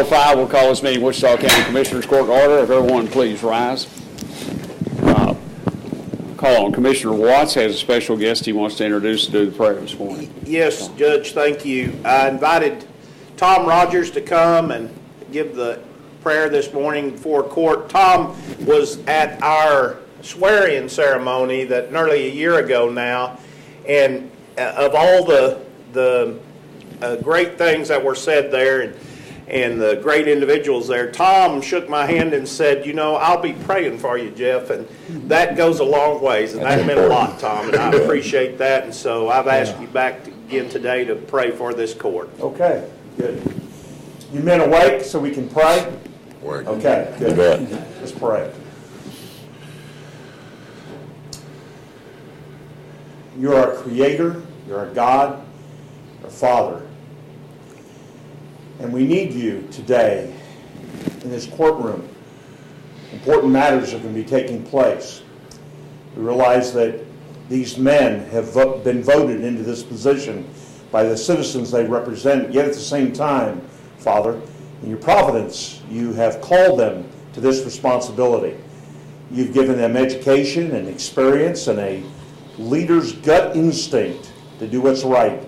5, we'll call this meeting Wichita County Commissioners Court to order. If everyone please rise. Call on Commissioner Watts has a special guest he wants to introduce to do the prayer this morning. Yes, Judge, thank you. I invited Tom Rogers to come and give the prayer this morning before court. Tom was at our swearing ceremony that nearly a year ago now, and of all the great things that were said there and the great individuals there, Tom shook my hand and said, you know, I'll be praying for you, Jeff, and that goes a long ways, and that meant a lot, Tom, and I appreciate that, and so I've asked you back again today to pray for this court. Okay, good. You men awake so we can pray? Okay, good. Let's pray. You're our Creator, you're our God, our Father. And we need you today in this courtroom. Important matters are going to be taking place. We realize that these men have been voted into this position by the citizens they represent, yet at the same time, Father, in your providence, you have called them to this responsibility. You've given them education and experience and a leader's gut instinct to do what's right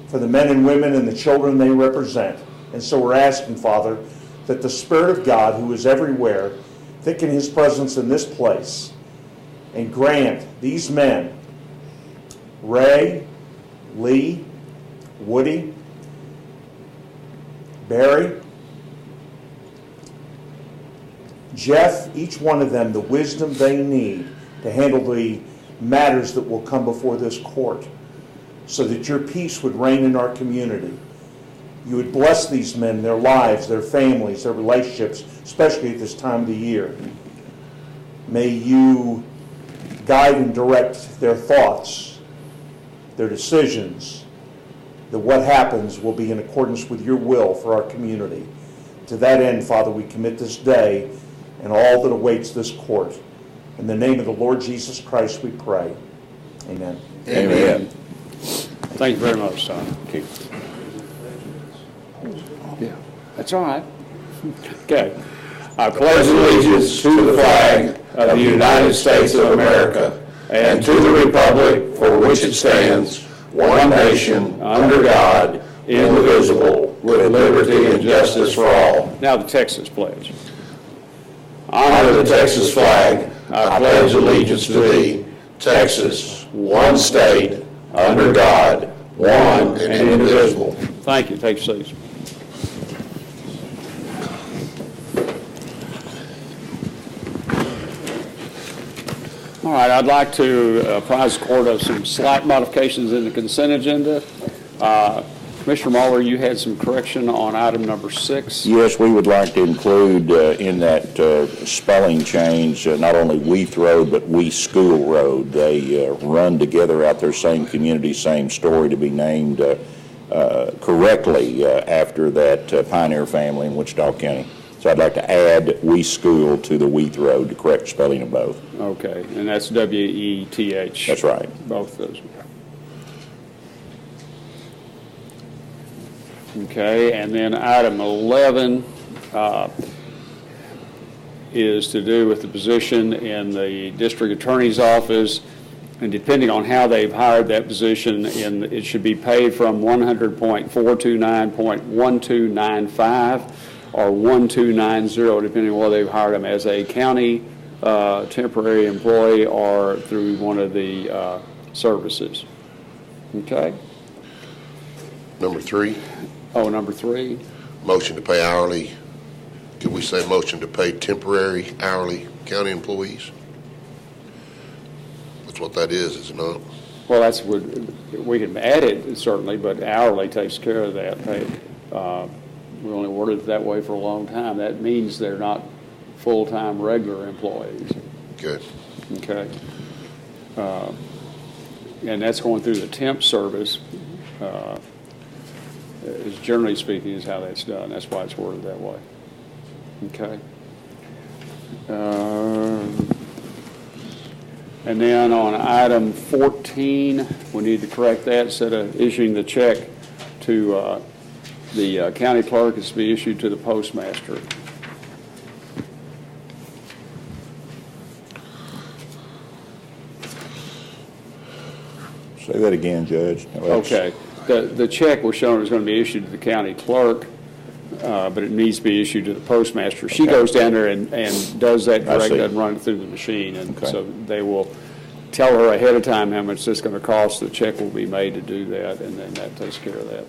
for the men and women and the children they represent. And so we're asking, Father, that the Spirit of God, who is everywhere, thicken his presence in this place and grant these men, Ray, Lee, Woody, Barry, Jeff, each one of them the wisdom they need to handle the matters that will come before this court, so that your peace would reign in our community. You would bless these men, their lives, their families, their relationships, especially at this time of the year. May you guide and direct their thoughts, their decisions, that what happens will be in accordance with your will for our community. To that end, Father, we commit this day and all that awaits this court. In the name of the Lord Jesus Christ we pray. Amen. Amen. Thank you very much, Tom. Okay. Yeah, that's all right. Okay. I pledge allegiance to the flag of the United States of America and to the republic for which it stands, one nation, under God, indivisible, with liberty and justice for all. Now the Texas pledge. Honor the Texas flag. I pledge allegiance to thee, Texas, one state, under God, one and indivisible. Thank you. Take your seats. All right, I'd like to apprise the court of some slight modifications in the consent agenda. Commissioner Muller, you had some correction on item number 6. Yes, we would like to include in that spelling change not only Weath Road, but We School Road. They run together out there, same community, same story, to be named correctly after that pioneer family in Wichita County. So I'd like to add We School to the Weath Road, the correct spelling of both. Okay, and that's W-E-T-H. That's right. Both those. Okay, and then item 11 is to do with the position in the district attorney's office, and depending on how they've hired that position, it should be paid from 100.429.1295 or 1290, depending on whether they've hired them as a county temporary employee or through one of the services. Okay? Number 3. Oh, number 3. Motion to pay hourly. Could we say motion to pay temporary hourly county employees? That's what that is it not? Well, that's what we can add it certainly, but hourly takes care of that. We only worded it that way for a long time. That means they're not full-time regular employees. Good. Okay. And that's going through the temp service. Is generally speaking is how that's done. That's why it's worded that way. Okay. And then on item 14, we need to correct that. Instead of issuing the check to The county clerk is to be issued to the postmaster. Say that again, Judge. Okay. The check we're showing is going to be issued to the county clerk, but it needs to be issued to the postmaster. She goes down there and does that direct and run it through the machine. And so they will tell her ahead of time how much it's going to cost. The check will be made to do that, and then that takes care of that.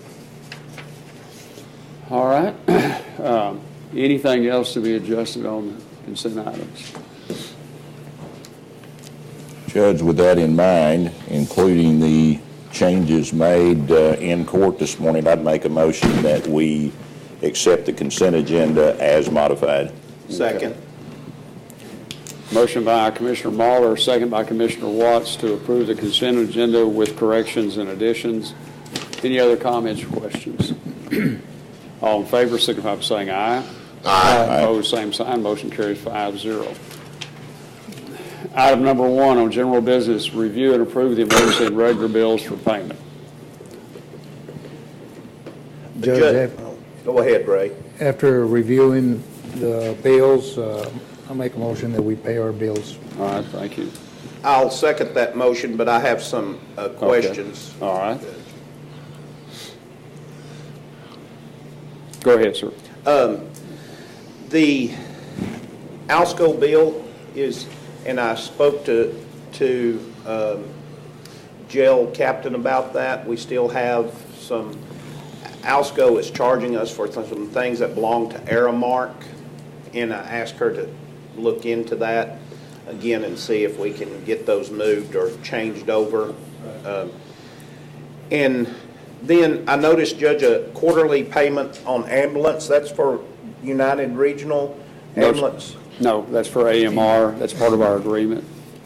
All right. Anything else to be adjusted on the consent items? Judge, with that in mind, including the changes made in court this morning, I'd make a motion that we accept the consent agenda as modified. Second. Motion by Commissioner Mahler, second by Commissioner Watts to approve the consent agenda with corrections and additions. Any other comments or questions? All in favor, signify by saying aye. Aye. Opposed, same sign. Motion carries 5-0. Item number 1 on general business, review and approve the emergency and regular bills for payment. Judge, go ahead, Ray. After reviewing the bills, I'll make a motion that we pay our bills. All right, thank you. I'll second that motion, but I have some questions. All right. Go ahead, sir. The Alsco bill is, and I spoke to jail captain about that. We still have some, Alsco is charging us for some things that belong to Aramark, and I asked her to look into that again and see if we can get those moved or changed over. And then I noticed, Judge, a quarterly payment on ambulance. That's for United Regional Ambulance. No, that's for AMR. That's part of our agreement.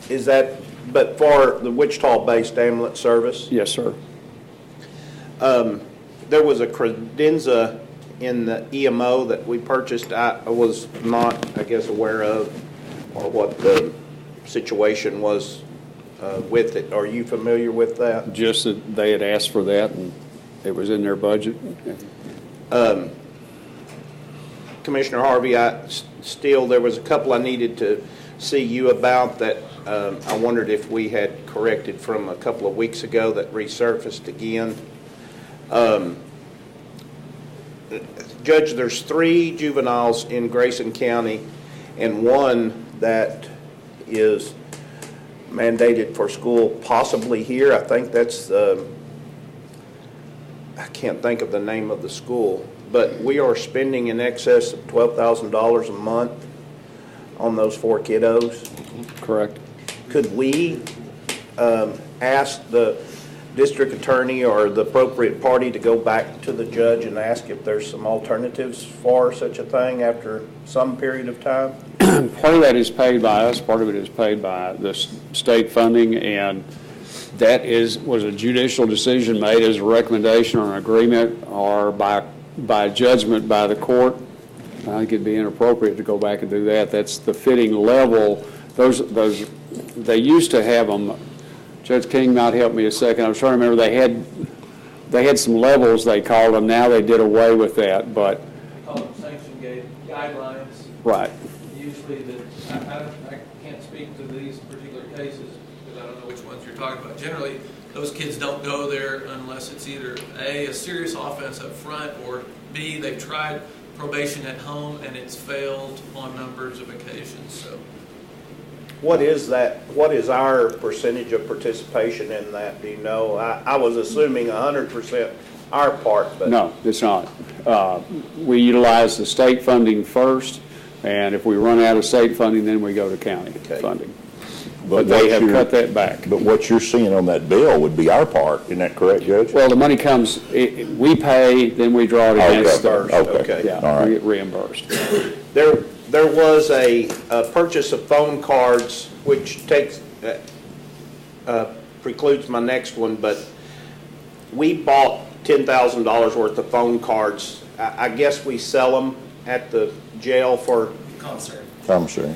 Is that, but for the Wichita-based ambulance service? Yes, sir. There was a credenza in the EMO that we purchased. I was not, I guess, aware of, or what the situation was with it. Are you familiar with that? Just that they had asked for that, and it was in their budget. Commissioner Harvey, there was a couple I needed to see you about that I wondered if we had corrected from a couple of weeks ago that resurfaced again. Judge, there's 3 juveniles in Grayson County and 1 that is mandated for school, possibly here. I think that's, I can't think of the name of the school, but we are spending in excess of $12,000 a month on those 4 kiddos. Correct. Could we ask the district attorney or the appropriate party to go back to the judge and ask if there's some alternatives for such a thing after some period of time? Part of that is paid by us, part of it is paid by the state funding, and that was a judicial decision made as a recommendation or an agreement or by judgment by the court. I think it'd be inappropriate to go back and do that. That's the fitting level. Those they used to have them. Judge King might help me a second. I was trying to remember they had some levels they called them. Now they did away with that, but Call them sanction guidelines. right. Usually I can't speak to these particular cases because I don't know which ones you're talking about. Generally, those kids don't go there unless it's either A, a serious offense up front, or B, they've tried probation at home and it's failed on numbers of occasions. So, What is that? What is our percentage of participation in that? Do you know? I was assuming 100% our part, but No, it's not. We utilize the state funding first, and if we run out of state funding, then we go to county funding. But they have cut that back. But what you're seeing on that bill would be our part, isn't that correct, Judge? Well, the money comes, we pay, then we draw it against Okay. theirs. Okay. Yeah, All right. we get reimbursed. There was a purchase of phone cards, which precludes my next one, but we bought $10,000 worth of phone cards. I guess we sell them at the jail for, Commissary.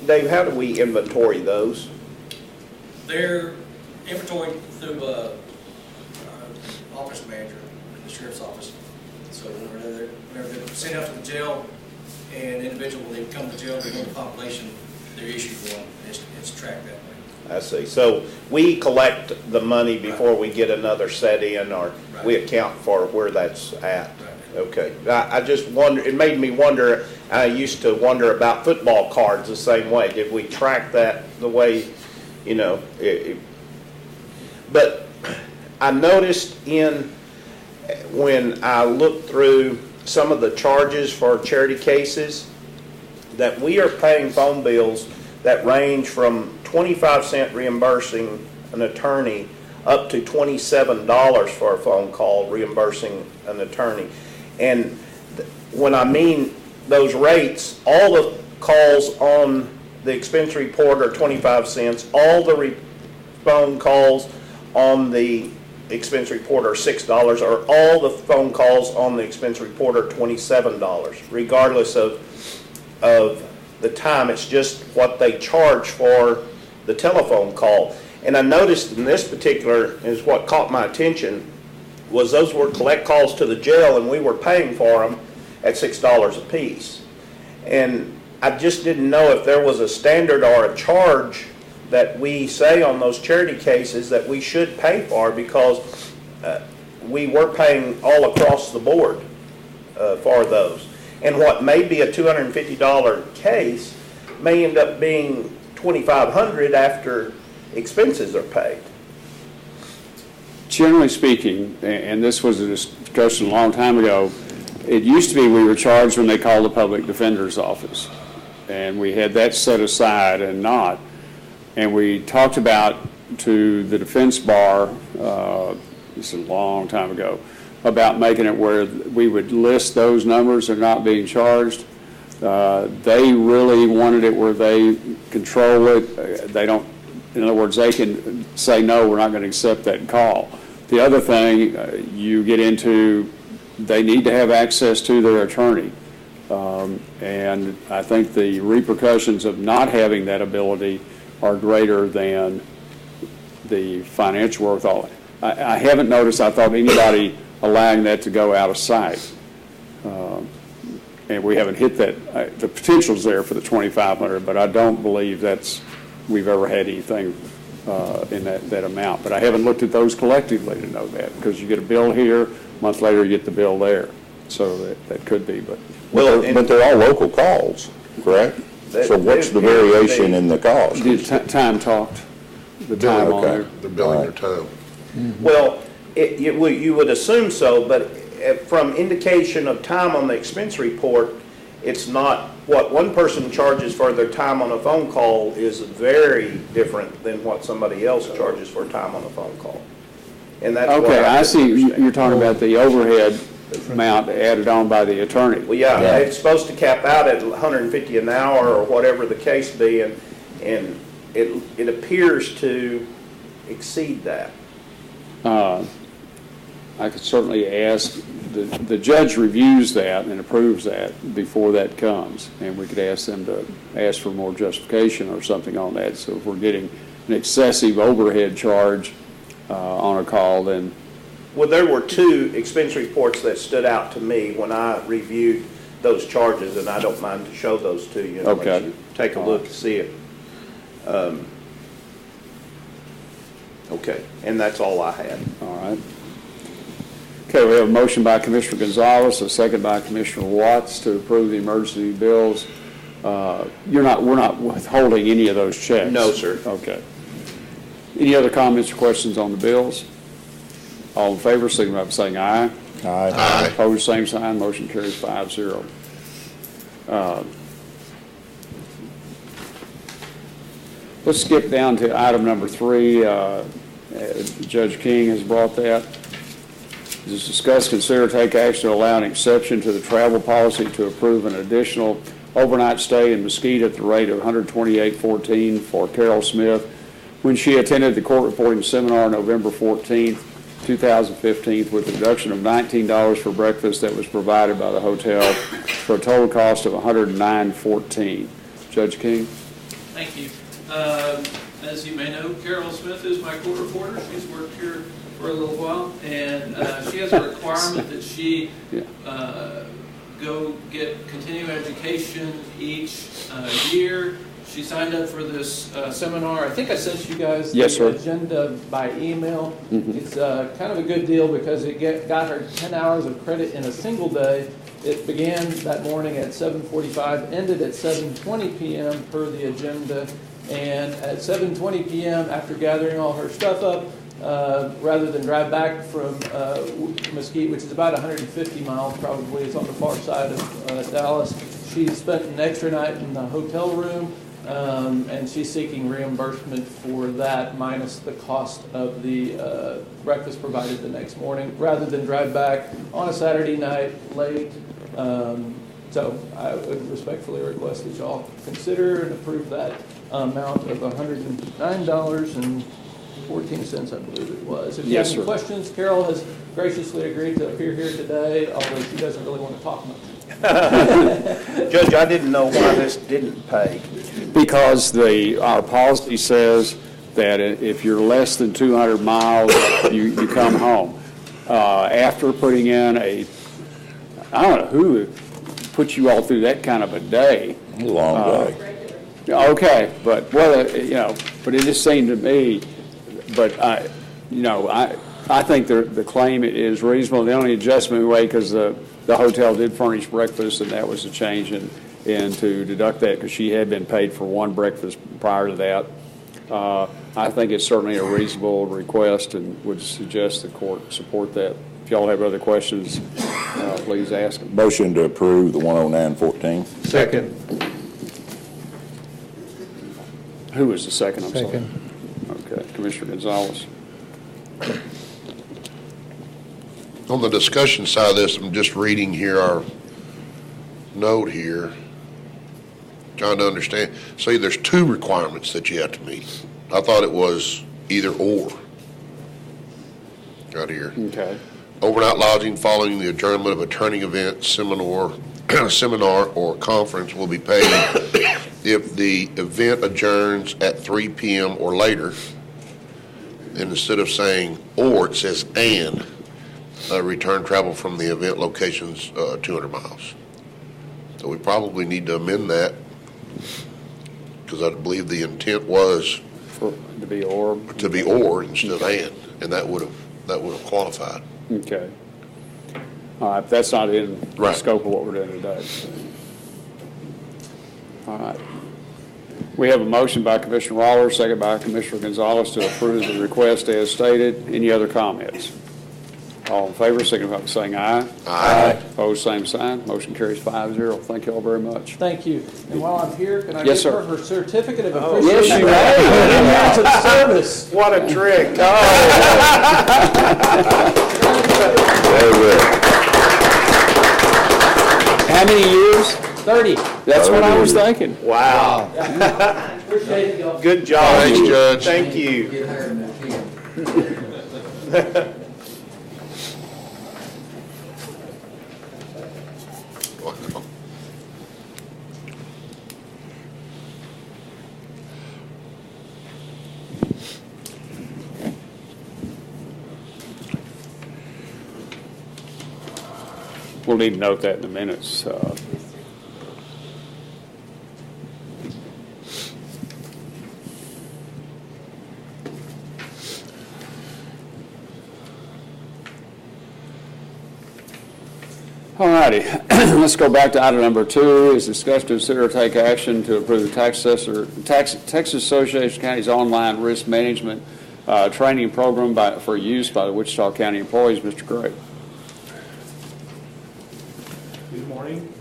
Dave, how do we inventory those? They're inventoried through office manager, the sheriff's office. So whenever they're sent out to the jail, and individual, when they come to jail, they know the population, they're issued one, it's tracked that way. I see. So we collect the money before we get another set in, or we account for where that's at? Right. Okay. I just wonder, it made me wonder, I used to wonder about football cards the same way. Did we track that the way, you know, but I noticed when I looked through some of the charges for charity cases, that we are paying phone bills that range from 25-cent reimbursing an attorney up to $27 for a phone call reimbursing an attorney. And when I mean those rates, all the calls on the expense report are 25 cents, all the phone calls on the expense report are $6, or all the phone calls on the expense report are $27, regardless of the time. It's just what they charge for the telephone call. And I noticed in this particular, is what caught my attention, was those were collect calls to the jail, and we were paying for them at $6 a piece. And I just didn't know if there was a standard or a charge that we say on those charity cases that we should pay for, because we were paying all across the board for those. And what may be a $250 case may end up being $2,500 after expenses are paid. Generally speaking, and this was a discussion a long time ago, it used to be we were charged when they called the public defender's office, and we had that set aside and not. And we talked about to the defense bar, this is a long time ago, about making it where we would list those numbers that are not being charged. They really wanted it where they control it. They don't, in other words, they can say, no, we're not going to accept that call. The other thing you get into, they need to have access to their attorney. And I think the repercussions of not having that ability are greater than the financial worth. I haven't noticed, I thought, anybody allowing that to go out of sight. And we haven't hit that. The potential's there for the $2,500, but I don't believe we've ever had anything in that amount. But I haven't looked at those collectively to know that, because you get a bill here, a month later you get the bill there. So that could be, but. Well, But they're all local calls, correct? So what's the variation in the cost? The time talked, the time on there. They're billing their time. Well, you would assume so, but from indication of time on the expense report, it's not, what one person charges for their time on a phone call is very different than what somebody else charges for time on a phone call. And that's Okay, I see, understand. you're talking about the overhead amount added on by the attorney. Well, yeah, it's supposed to cap out at $150 an hour or whatever the case be, and it appears to exceed that. I could certainly ask, the judge reviews that and approves that before that comes, and we could ask them to ask for more justification or something on that. So if we're getting an excessive overhead charge on a call, then. Well, there were two expense reports that stood out to me when I reviewed those charges, and I don't mind to show those to you. And let you take a look and see it. Okay, and that's all I had. All right. Okay, we have a motion by Commissioner Gonzalez, a second by Commissioner Watts to approve the emergency bills. We're not withholding any of those checks? No, sir. Okay. Any other comments or questions on the bills? All in favor, signify by saying aye. Aye. Aye. Opposed, same sign. Motion carries 5-0. Let's skip down to item number 3. Judge King has brought that. Is discuss, consider, take action to allow an exception to the travel policy to approve an additional overnight stay in Mesquite at the rate of $128.14 for Carol Smith when she attended the court reporting seminar November 14th, 2015, with a reduction of $19 for breakfast that was provided by the hotel for a total cost of $109.14. Judge King? Thank you. As you may know, Carol Smith is my court reporter. She's worked here for a little while, and she has a requirement that she go get continuing education each year. She signed up for this seminar. I think I sent you guys the agenda by email. It's kind of a good deal because it got her 10 hours of credit in a single day. It began that morning at 7:45, ended at 7:20 p.m. per the agenda. And at 7:20 p.m., after gathering all her stuff up, rather than drive back from Mesquite, which is about 150 miles probably, it's on the far side of Dallas, she spent an extra night in the hotel room, and she's seeking reimbursement for that minus the cost of the breakfast provided the next morning, rather than drive back on a Saturday night late. So I would respectfully request that y'all consider and approve that amount of $109.14, I believe it was. If you have any questions, Carol has graciously agreed to appear here today, although she doesn't really want to talk much. Judge, I didn't know why this didn't pay. Because our policy says that if you're less than 200 miles, you come home. After putting in I don't know who put you all through that kind of a day. A long day. Okay, but but it just seemed to me, but I think the claim is reasonable. The only adjustment we made, because the hotel did furnish breakfast, and that was a change and to deduct that because she had been paid for one breakfast prior to that. I think it's certainly a reasonable request and would suggest the court support that. If y'all have other questions, please ask them. Motion to approve the 109.14. Second. Who was the second? I'm Second. sorry. Okay, Commissioner Gonzalez. On the discussion side of this, I'm just reading here our note here, trying to understand. See, there's two requirements that you have to meet. I thought it was either or. Right here. Okay. Overnight lodging following the adjournment of a turning event, seminar or conference will be paid if the event adjourns at 3 p.m. or later. And instead of saying or, it says and. Return travel from the event locations 200 miles. So we probably need to amend that because I believe the intent was To be or instead of and that would have qualified. Okay. All right, that's not in the Right. scope of what we're doing today. So. All right. We have a motion by Commissioner Waller, second by Commissioner Gonzalez to approve the request as stated. Any other comments? All in favor, signify by saying aye. Aye. Opposed, same sign. Motion carries 5-0. Thank you all very much. Thank you. And while I'm here, can I Yes, give sir. her certificate of appreciation? Yes, you For the service. What a trick. Very good. How many years? 30. That's what I was thinking. Wow. Appreciate y'all. Good job. Thanks, Judge. Thank you. Get higher than that. We'll need to note that in the minutes. All righty, let's go back to item number 2. Is discuss, consider, take action to approve the Texas Association of Counties online risk management training program for use by the Wichita County employees. Mr. Gray. Good morning,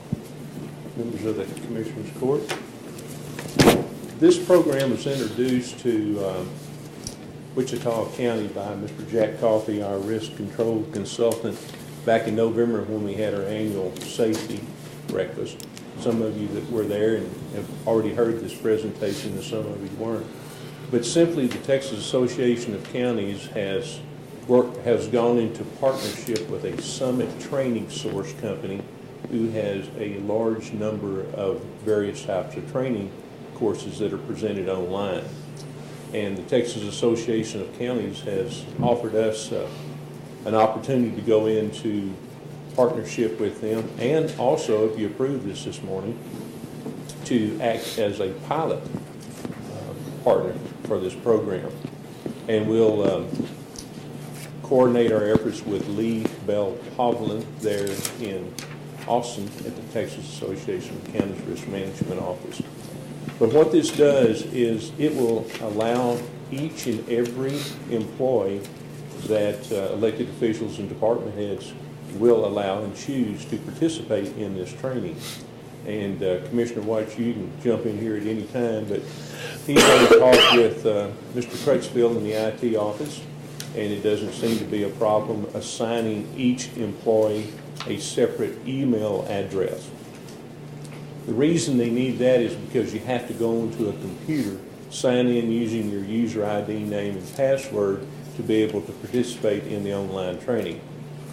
members of the Commissioners Court. This program was introduced to Wichita County by Mr. Jack Coffey, our risk control consultant, back in November when we had our annual safety breakfast. Some of you that were there and have already heard this presentation, and some of you weren't. But simply, the Texas Association of Counties has gone into partnership with a Summit Training Source company who has a large number of various types of training courses that are presented online. And the Texas Association of Counties has offered us an opportunity to go into partnership with them, and also, if you approve this morning, to act as a pilot partner for this program. And we'll coordinate our efforts with Lee Bell Hovland there in Austin at the Texas Association of Counties Risk Management Office. But what this does is it will allow each and every employee that elected officials and department heads will allow and choose to participate in this training. And Commissioner White, you can jump in here at any time, but he's already talked with Mr. Crutchfield in the IT office, and it doesn't seem to be a problem assigning each employee a separate email address. The reason they need that is because you have to go into a computer, sign in using your user ID, name, and password to be able to participate in the online training.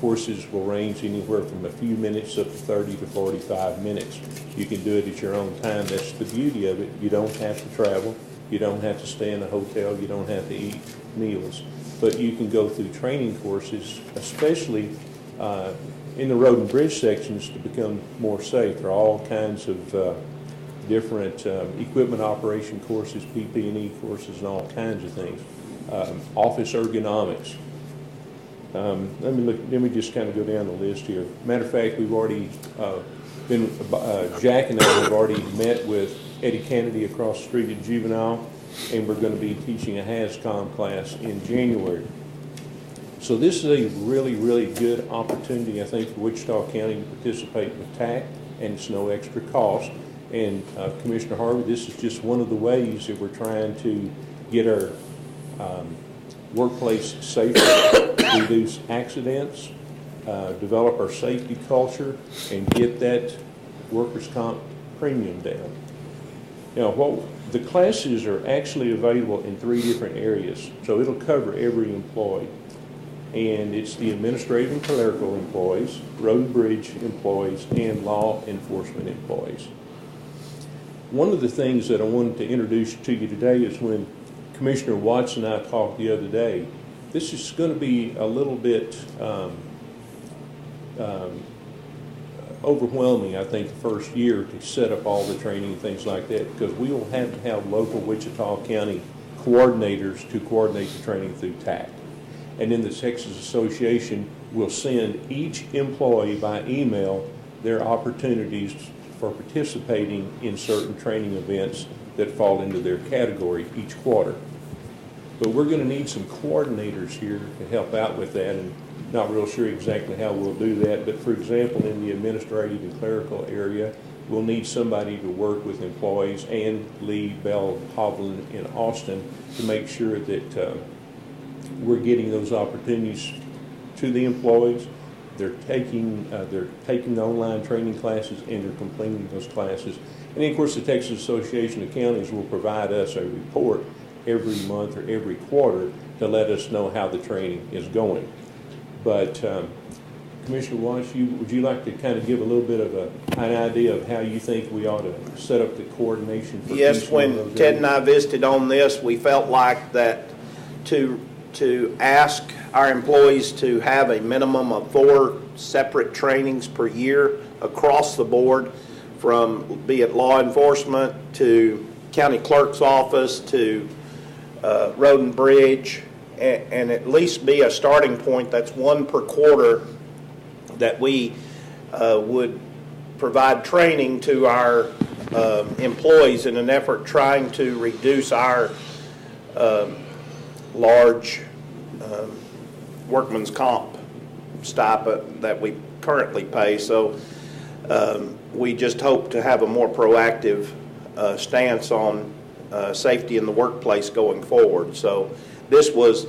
Courses will range anywhere from a few minutes up to 30 to 45 minutes. You can do it at your own time. That's the beauty of it. You don't have to travel. You don't have to stay in a hotel. You don't have to eat meals. But you can go through training courses, especially in the road and bridge sections, to become more safe. There are all kinds of different equipment operation courses, PP&E courses, and all kinds of things. Office ergonomics. Let me just kind of go down the list here. Matter of fact, we've already Jack and I have already met with Eddie Kennedy across the street at Juvenile, and we're going to be teaching a HAZCOM class in January. So this is a really, really good opportunity, I think, for Wichita County to participate with TAC, and it's no extra cost. And Commissioner Harvey, this is just one of the ways that we're trying to get our workplace safer, reduce accidents, develop our safety culture, and get that workers' comp premium down. Now, the classes are actually available in 3 different areas, so it'll cover every employee. And it's the administrative and clerical employees, road and bridge employees, and law enforcement employees. One of the things that I wanted to introduce to you today is when Commissioner Watts and I talked the other day, this is going to be a little bit overwhelming, I think, the first year to set up all the training and things like that, because we will have to have local Wichita County coordinators to coordinate the training through TAC. And then the Texas Association will send each employee by email their opportunities for participating in certain training events that fall into their category each quarter. But we're going to need some coordinators here to help out with that, and not real sure exactly how we'll do that. But for example, in the administrative and clerical area, we'll need somebody to work with employees and Lee Bell Hovland in Austin to make sure that we're getting those opportunities to the employees. They're taking the online training classes, and they're completing those classes. And of course, the Texas Association of Counties will provide us a report every month or every quarter to let us know how the training is going. But Commissioner Walsh, would you like to kind of give a little bit of an idea of how you think we ought to set up the coordination for Yes, when Ted and I visited on this, we felt like that to ask our employees to have a minimum of 4 separate trainings per year across the board, from be it law enforcement to county clerk's office to road and bridge, and at least be a starting point. That's 1 per quarter that we would provide training to our employees in an effort trying to reduce our large workman's comp stipend that we currently pay. So we just hope to have a more proactive stance on safety in the workplace going forward. So this was,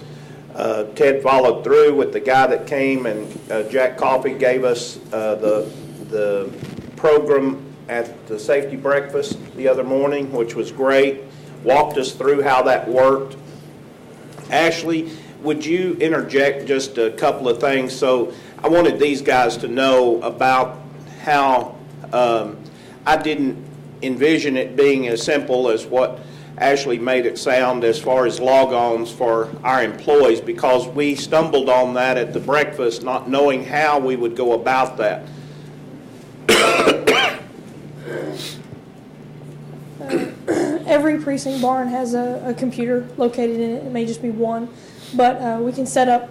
Ted followed through with the guy that came, and Jack Coffey gave us the program at the safety breakfast the other morning, which was great, walked us through how that worked. Ashley, would you interject just a couple of things? So I wanted these guys to know about how I didn't envision it being as simple as what Ashley made it sound as far as log-ons for our employees, because we stumbled on that at the breakfast, not knowing how we would go about that. Every precinct barn has a computer located in it. It may just be one, but we can set up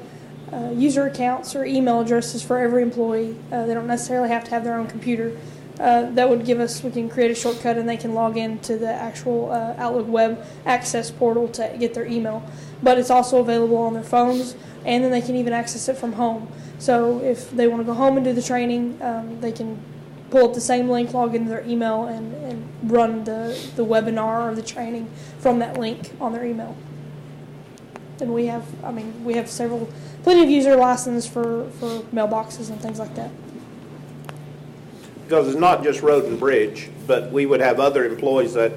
user accounts or email addresses for every employee. They don't necessarily have to have their own computer. That would give us, we can create a shortcut and they can log into the actual Outlook web access portal to get their email. But it's also available on their phones, and then they can even access it from home. So if they want to go home and do the training, they can pull up the same link, log into their email, and run the webinar or the training from that link on their email. And we have plenty of user license for mailboxes and things like that. Because it's not just Road and Bridge, but we would have other employees that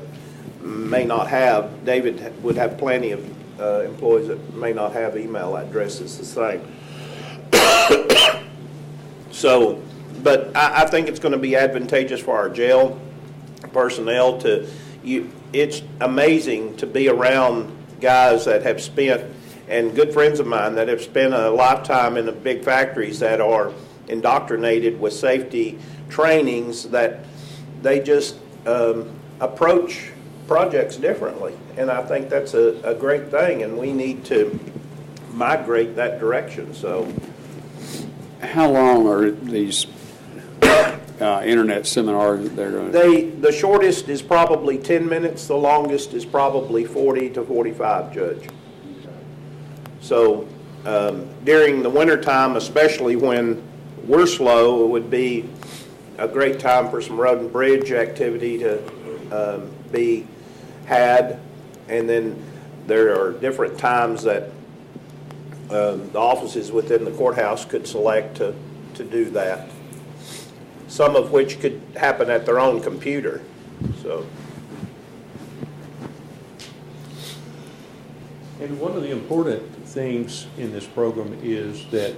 may not have. David would have plenty of employees that may not have email addresses the same. So, but I think it's going to be advantageous for our jail personnel it's amazing to be around guys that have spent, and good friends of mine that have spent a lifetime in the big factories that are indoctrinated with safety trainings, that they just approach projects differently. And I think that's a great thing, and we need to migrate that direction. So, How long are these internet seminars they're going to? the shortest is probably 10 minutes. The longest is probably 40 to 45, Judge. So during the wintertime, especially when we're slow, it would be a great time for some road and bridge activity to be had. And then there are different times that the offices within the courthouse could select to do that, some of which could happen at their own computer. So. And one of the important things in this program is that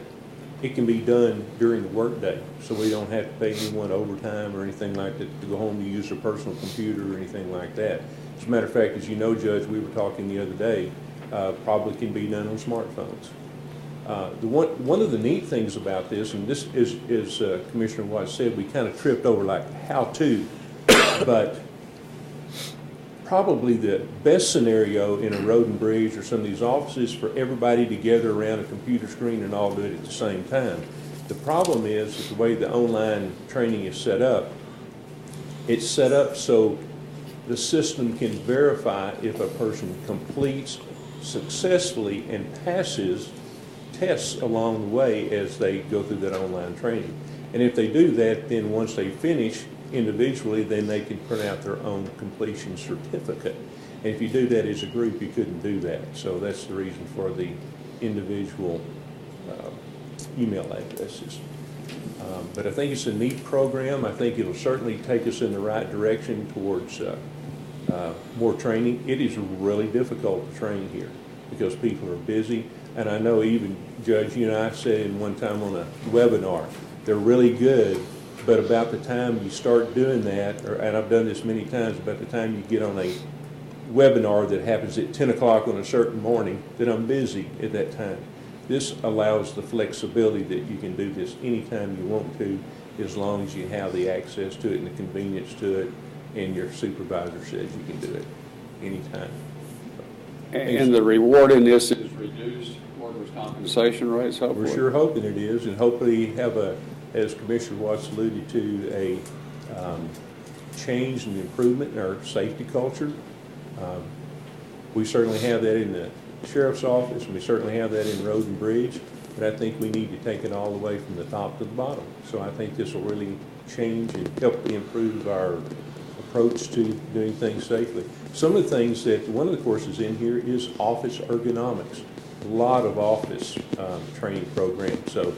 it can be done during the workday, so we don't have to pay anyone overtime or anything like that to go home to use their personal computer or anything like that. As a matter of fact, as you know, Judge, we were talking the other day, probably can be done on smartphones. One of the neat things about this, and this is Commissioner White said, we kind of tripped over like how to, but probably the best scenario in a road and bridge or some of these offices for everybody to gather around a computer screen and all do it at the same time. The problem is that the way the online training is set up, it's set up so the system can verify if a person completes successfully and passes tests along the way as they go through that online training. And if they do that, then once they finish individually, then they can print out their own completion certificate. And if you do that as a group, you couldn't do that. So that's the reason for the individual email addresses. But I think it's a neat program. I think it'll certainly take us in the right direction towards more training. It is really difficult to train here because people are busy. And I know even, Judge, you and I said in one time on a webinar, they're really good, but about the time you start doing that, and I've done this many times, about the time you get on a webinar that happens at 10 o'clock on a certain morning, then I'm busy at that time. This allows the flexibility that you can do this anytime you want to, as long as you have the access to it and the convenience to it, and your supervisor says you can do it anytime. And the reward in this is reduced workers' compensation rates, hopefully? We're sure hoping it is, and hopefully have as Commissioner Watts alluded to, a change and improvement in our safety culture. We certainly have that in the Sheriff's Office, and we certainly have that in Road and Bridge, but I think we need to take it all the way from the top to the bottom. So I think this will really change and help improve our approach to doing things safely. Some of the things that, one of the courses in here is office ergonomics. A lot of office training programs. So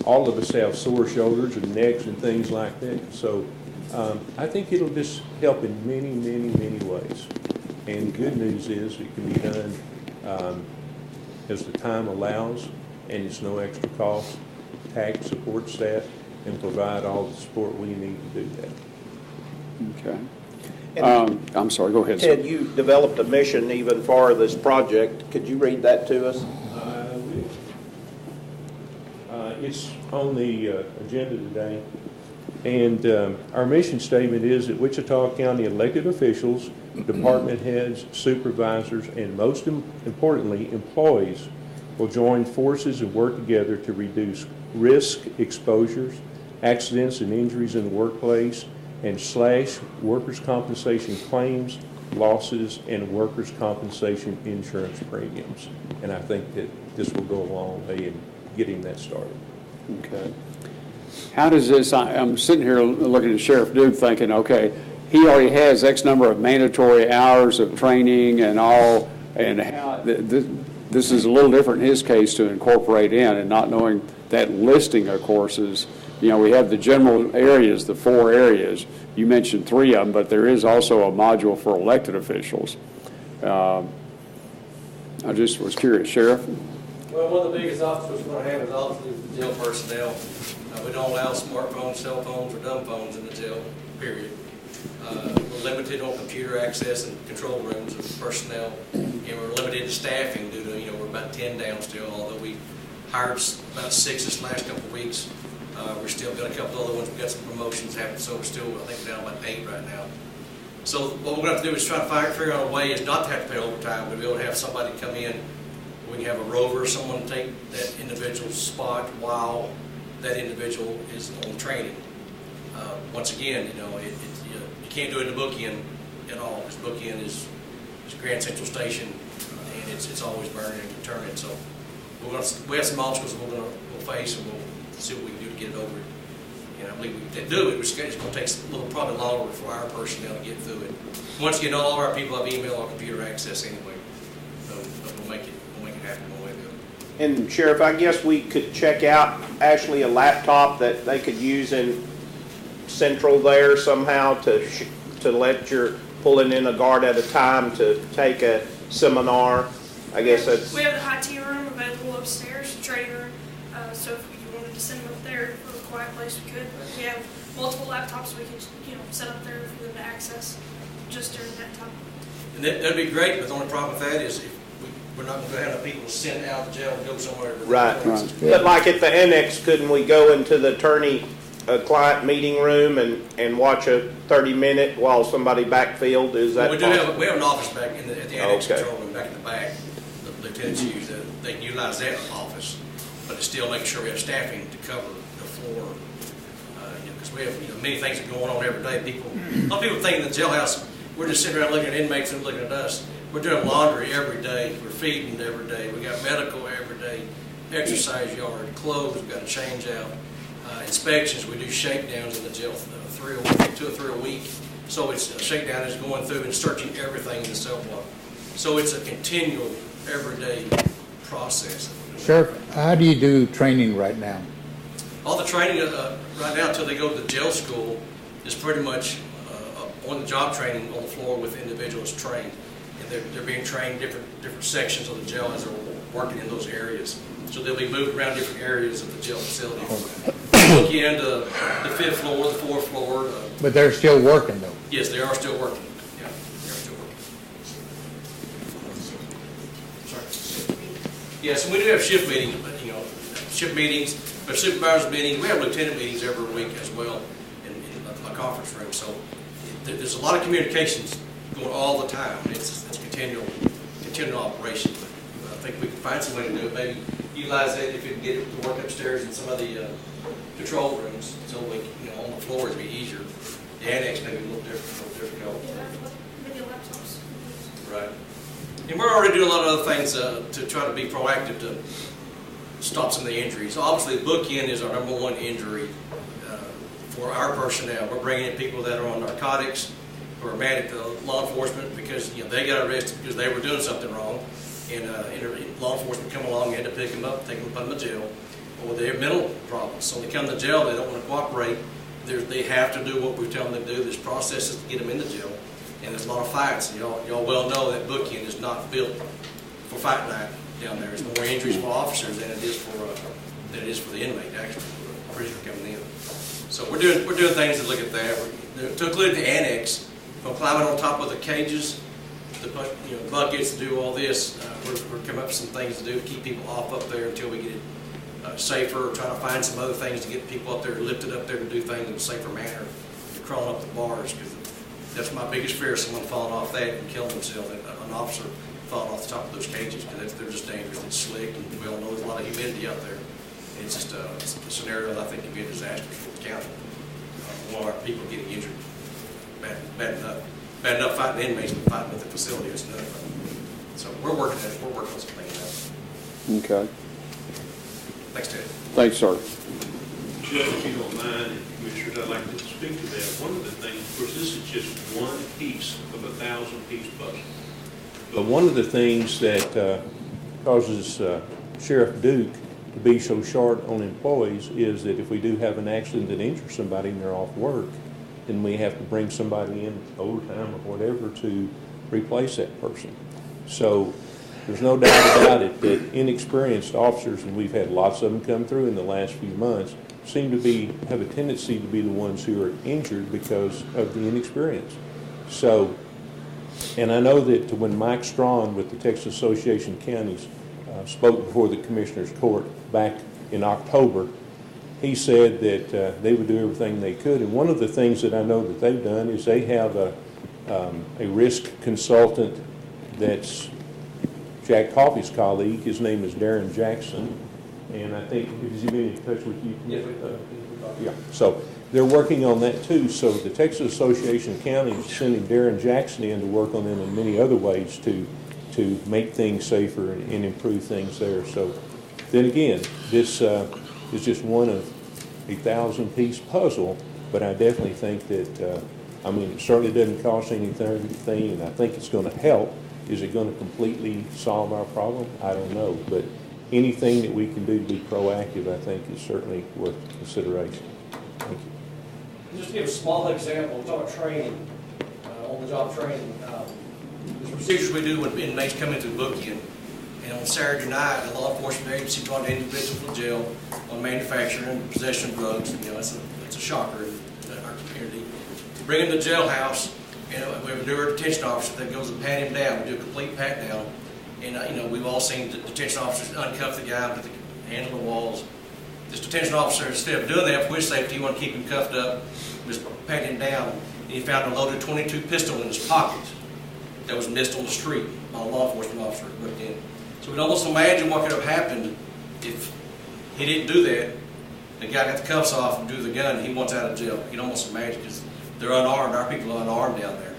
all of us have sore shoulders and necks and things like that. So I think it'll just help in many, many, many ways. And the good news is it can be done as the time allows, and it's no extra cost. TAC supports that and provide all the support we need to do that. Okay. I'm sorry, go ahead, sir. Ted, you developed a mission even for this project. Could you read that to us? It's on the agenda today, and our mission statement is that Wichita County elected officials, department heads, supervisors, and most importantly, employees will join forces and work together to reduce risk exposures, accidents and injuries in the workplace, and slash workers' compensation claims, losses, and workers' compensation insurance premiums. And I think that this will go a long way in getting that started. Okay. How does this, I'm sitting here looking at Sheriff Duke thinking, okay, he already has X number of mandatory hours of training and all, and how, this is a little different in his case to incorporate in, and not knowing that listing of courses. You know, we have the general areas, the 4 areas. You mentioned 3 of them, but there is also a module for elected officials. I just was curious, Sheriff? Well, one of the biggest obstacles we're going to have is obviously the jail personnel. We don't allow smartphones, cell phones, or dumb phones in the jail, period. We're limited on computer access and control rooms of personnel, and we're limited to staffing due to, we're about 10 down still, although we hired about 6 this last couple of weeks. We're still got a couple other ones. We've got some promotions happening, so we're still, I think, we're down about 8 right now. So what we're going to have to do is try to figure out a way is not to have to pay overtime, but to be able to have somebody come in. We can have a rover, someone take that individual's spot while that individual is on training. Once again, you can't do it in the bookend at all, because bookend is Grand Central Station, and it's always burning and turning. So we have some obstacles we'll face, and we'll see what we can do to get it over it. And I believe we can do it. It's going to take a little probably longer for our personnel to get through it. Once again, all of our people have email or computer access anyway, so we'll make it happen one way or the other. And Sheriff, I guess we could check out actually a laptop that they could use in Central there somehow to let your pulling in a guard at a time to take a seminar. I guess that's. We have the IT room available upstairs, the training room. So if you wanted to send them up there for a quiet place, we could. But we have multiple laptops we could, set up there for them to access just during that time. And that'd be great, but the only problem with that is we're not going to have people sent out of jail and go somewhere. Right. But like at the annex, couldn't we go into the attorney-client meeting room and watch a 30-minute while somebody backfilled? Is that possible? We have an office back at the annex Okay. control room back in the back. The lieutenants use that. They can utilize that office, but it's still making sure we have staffing to cover the floor. Because we have many things that go on every day. A lot of people think in the jailhouse we're just sitting around looking at inmates and looking at us. We're doing laundry every day. We're feeding every day. We got medical every day, exercise yard, clothes we've got to change out, inspections. We do shakedowns in the jail 2 or 3 a week. So it's a shakedown is going through and searching everything in the cell block. So it's a continual, everyday process. Sheriff, how do you do training right now? All the training right now until they go to the jail school is pretty much on-the-job training on the floor with individuals trained. And they're being trained different sections of the jail as they're working in those areas. So they'll be moved around different areas of the jail facility. Looking into the 5th floor, the 4th floor. But they're still working, though? Yes, they are still working. Yeah, they're still working. Sorry. Yes, and we do have shift meetings, but shift meetings, but supervisors meetings. We have lieutenant meetings every week as well in a conference room. So there's a lot of communications going all the time. It's continual operation. But I think we can find some way to do it. Maybe utilize that if we can get it to work upstairs in some of the control rooms, so we, on the floor it'd be easier. The annex may be a little difficult. Maybe laptops. Right. And we're already doing a lot of other things to try to be proactive to stop some of the injuries. Obviously, the bookend is our #1 injury for our personnel. We're bringing in people that are on narcotics, who are mad at law enforcement because they got arrested because they were doing something wrong, and law enforcement come along and had to pick them up, take them and put them in jail, or they have mental problems. So they come to jail, they don't want to cooperate. They have to do what we tell them to do. There's processes to get them into jail, and there's a lot of fights. And y'all well know that bookend is not built for fight night down there. There's more injuries for officers than it is for the inmate, actually, for the prisoner coming in. So we're doing things to look at that. To include the annex, from climbing on top of the cages, the buckets, to do all this. We're coming up with some things to do to keep people off up there until we get it safer, or try to find some other things to get people up there, lifted up there to do things in a safer manner, crawling up the bars, because that's my biggest fear, someone falling off that and killing themselves, an officer falling off the top of those cages, because they're just dangerous. It's slick, and we all know there's a lot of humidity out there. It's just it's a scenario that I think can be a disaster for the county. One of our people getting injured, bad enough fighting inmates, but fighting with the facility is another thing. So we're working on some things out. Okay. Thanks, Ted. Thanks, sir. Jeff, if you don't mind, Commissioners, I'd like to speak to that. One of the things, of course, this is just one piece of a 1,000-piece puzzle. But one of the things that causes Sheriff Duke to be so short on employees is that if we do have an accident that injures somebody and they're off work, then we have to bring somebody in overtime or whatever to replace that person. So there's no doubt about it that inexperienced officers, and we've had lots of them come through in the last few months, seem to have a tendency to be the ones who are injured because of the inexperience. So, and I know that when Mike Strawn with the Texas Association of Counties spoke before the Commissioner's Court back in October, he said that they would do everything they could. And one of the things that I know that they've done is they have a risk consultant that's Jack Coffey's colleague. His name is Darren Jackson. And I think, has he been in touch with you? Yes. Yeah. So they're working on that too. So the Texas Association of Counties is sending Darren Jackson in to work on them in many other ways to make things safer and improve things there. So then again, this is just one of a 1,000-piece puzzle, but I definitely think that, I mean, it certainly doesn't cost anything, and I think it's going to help. Is it going to completely solve our problem? I don't know, but anything that we can do to be proactive, I think, is certainly worth consideration. Thank you. Just to give a small example, we're talking about training, on-the-job training. There's procedures we do when inmates come into booking, and on Saturday night, a law enforcement agency brought an individual to jail on manufacturing and possession of drugs. You know, it's a shocker in our community. Bring him to the jailhouse, and we have a newer detention officer that goes and pat him down. We do a complete pat down. And, you know, we've all seen the detention officers uncuff the guy, put the hand on the walls. This detention officer, instead of doing that for his safety, he wanted to keep him cuffed up, just pat him down. And he found a loaded .22 pistol in his pocket that was missed on the street by a law enforcement officer who looked in. So we can almost imagine what could have happened if he didn't do that. The guy got the cuffs off and drew the gun, and he wants out of jail. You can almost imagine, because they're unarmed. Our people are unarmed down there.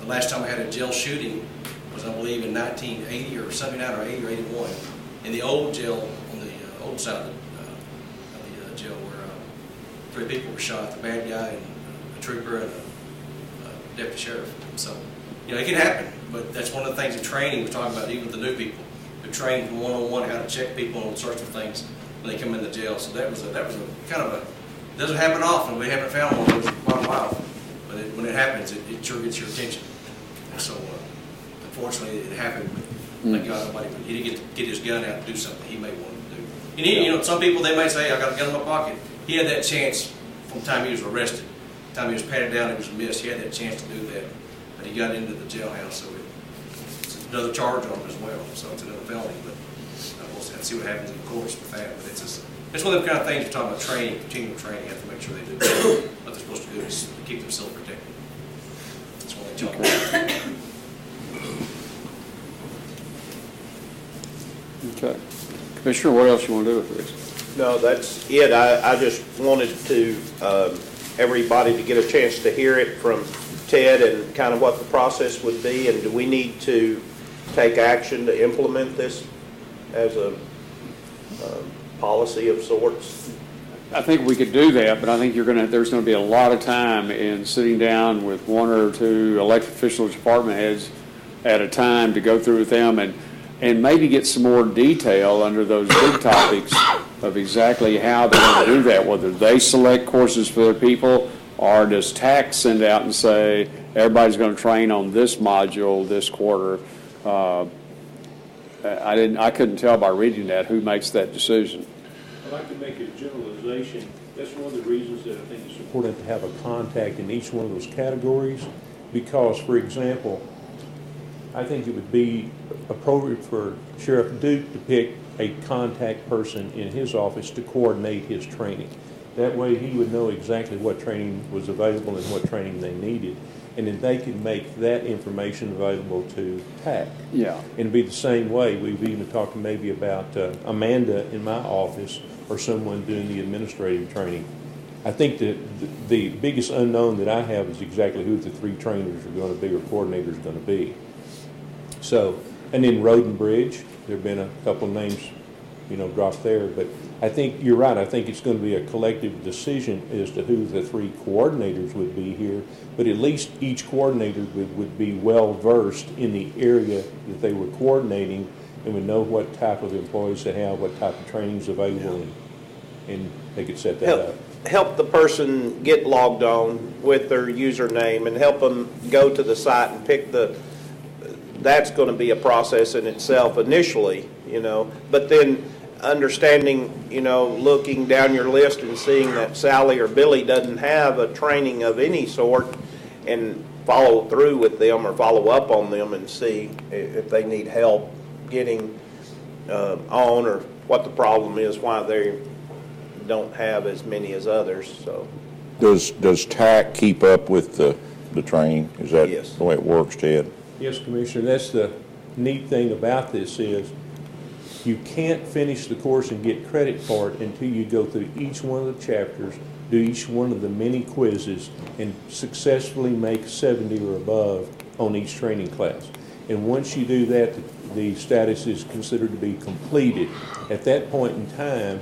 The last time we had a jail shooting was, I believe, in 1980 or 79 or 80 or 81 in the old jail on the old side of the jail where 3 people were shot, the bad guy and a trooper and a deputy sheriff. So, you know, it can happen, but that's one of the things in training we're talking about, even with the new people. They're trained from one-on-one how to check people and all sorts of things when they come into jail. So that was a kind of it doesn't happen often. We haven't found one of those in quite a while. But when it happens, it sure gets your attention. And so, unfortunately, it happened. Thank God he didn't get his gun out to do something he may want to do. And you know, some people, they may say, I got a gun in my pocket. He had that chance from the time he was arrested. The time he was patted down, he was missed. He had that chance to do that. But he got into the jailhouse, so it's another charge on him as well. So it's another felony. But we'll see what happens in the courts with that. But it's one of the kind of things you're talking about training, continual training. You have to make sure they do what they're supposed to do is keep themselves protected. That's what they talk about. Okay. Commissioner, what else you want to do with this? No, that's it. I just wanted to, everybody to get a chance to hear it from Ted and kind of what the process would be, and do we need to take action to implement this as a policy of sorts? I think we could do that, but I think there's going to be a lot of time in sitting down with 1 or 2 elected officials, department heads at a time to go through with them and maybe get some more detail under those big topics of exactly how they're going to do that, whether they select courses for their people or does TAC send out and say everybody's going to train on this module this quarter. I couldn't tell by reading that who makes that decision. I'd like to make a generalization. That's one of the reasons that I think it's important to have a contact in each one of those categories, because, for example, I think it would be appropriate for Sheriff Duke to pick a contact person in his office to coordinate his training. That way he would know exactly what training was available and what training they needed. And then they can make that information available to TAC. Yeah. And it'd be the same way. We've even talked maybe about Amanda in my office or someone doing the administrative training. I think that the biggest unknown that I have is exactly who the 3 trainers are going to be or coordinators going to be. So, and then Road and Bridge, there have been a couple of names, dropped there, but I think you're right. I think it's going to be a collective decision as to who the 3 coordinators would be here, but at least each coordinator would be well-versed in the area that they were coordinating and would know what type of employees they have, what type of training is available, and they could set that up. Help the person get logged on with their username and help them go to the site and pick that's going to be a process in itself initially, but then understanding, looking down your list and seeing that Sally or Billy doesn't have a training of any sort, and follow through with them or follow up on them and see if they need help getting on, or what the problem is, why they don't have as many as others. So Does TAC keep up with the training? Is that Yes. the way it works, Ted? Yes, Commissioner, that's the neat thing about this is you can't finish the course and get credit for it until you go through each one of the chapters, do each one of the mini quizzes, and successfully make 70 or above on each training class. And once you do that, the status is considered to be completed. At that point in time,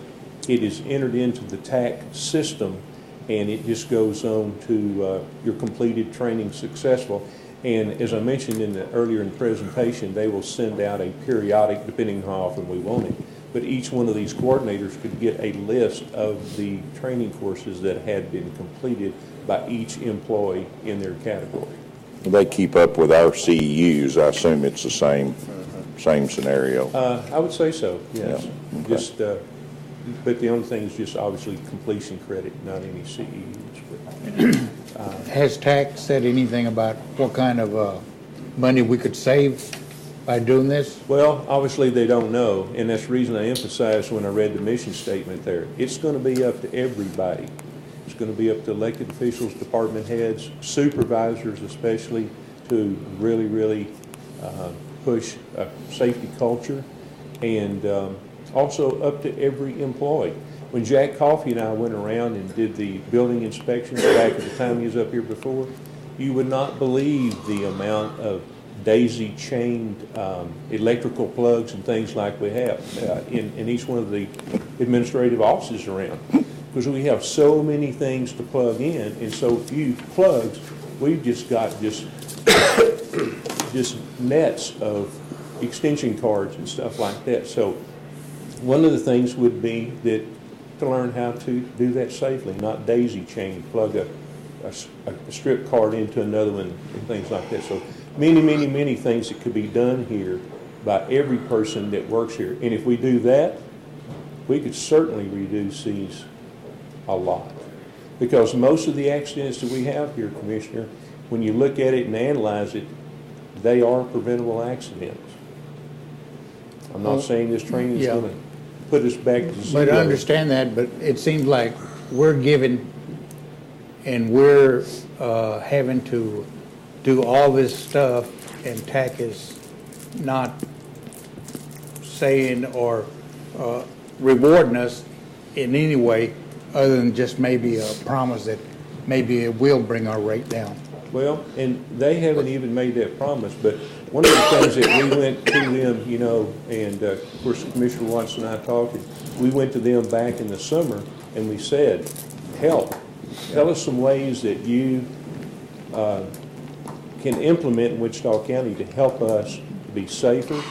it is entered into the TAC system, and it just goes on to your completed training successful. And as I mentioned earlier in the presentation, they will send out a periodic, depending on how often we want it. But each one of these coordinators could get a list of the training courses that had been completed by each employee in their category. They keep up with our CEUs. I assume it's the same scenario. I would say so, yes. Yeah. Okay. Just, but the only thing is just obviously completion credit, not any CEUs. Has TAC said anything about what kind of money we could save by doing this? Well, obviously they don't know, and that's the reason I emphasized when I read the mission statement there. It's going to be up to everybody. It's going to be up to elected officials, department heads, supervisors especially, to really, really push a safety culture, and also up to every employee. When Jack Coffey and I went around and did the building inspections back at the time he was up here before, you would not believe the amount of daisy-chained electrical plugs and things like we have in each one of the administrative offices around. Because we have so many things to plug in and so few plugs, we've just got just nets of extension cords and stuff like that. So one of the things would be that to learn how to do that safely, not daisy chain, plug a strip card into another one and things like that. So many things that could be done here by every person that works here. And if we do that, we could certainly reduce these a lot. Because most of the accidents that we have here, Commissioner, when you look at it and analyze it, they are preventable accidents. I'm not saying this training is going to put us back to zero. But I understand that, but it seems like we're giving and we're having to do all this stuff, and TAC is not saying or rewarding us in any way other than just maybe a promise that maybe it will bring our rate down. Well, and they haven't even made that promise, but one of the things that we went to them, you know, and of course Commissioner Watson and I talked, we went to them back in the summer and we said, help, tell us some ways that you can implement in Wichita County to help us be safer,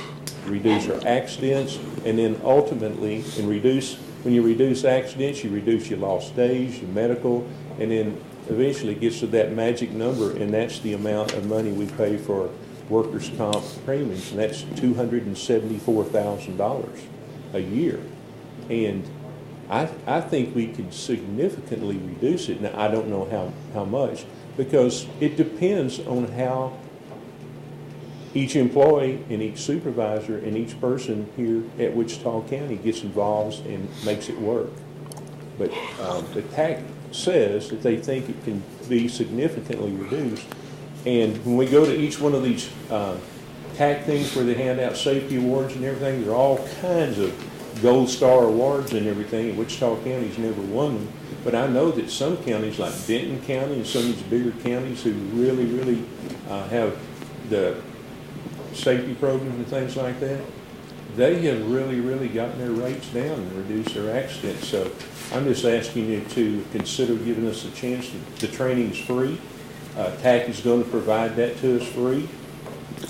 reduce our accidents, and then ultimately, when you reduce accidents, you reduce your lost days, your medical, and then eventually it gets to that magic number, and that's the amount of money we pay for workers' comp premiums, and that's $274,000 a year. And I think we can significantly reduce it. Now, I don't know how much, because it depends on how each employee and each supervisor and each person here at Wichita County gets involved and makes it work. But the TAC says that they think it can be significantly reduced. And when we go to each one of these TAC things where they hand out safety awards and everything, there are all kinds of gold star awards and everything, and Wichita County's never won them. But I know that some counties like Benton County and some of these bigger counties who really have the safety programs and things like that, they have really gotten their rates down and reduced their accidents. So I'm just asking you to consider giving us a chance. The training's free. TAC is going to provide that to us free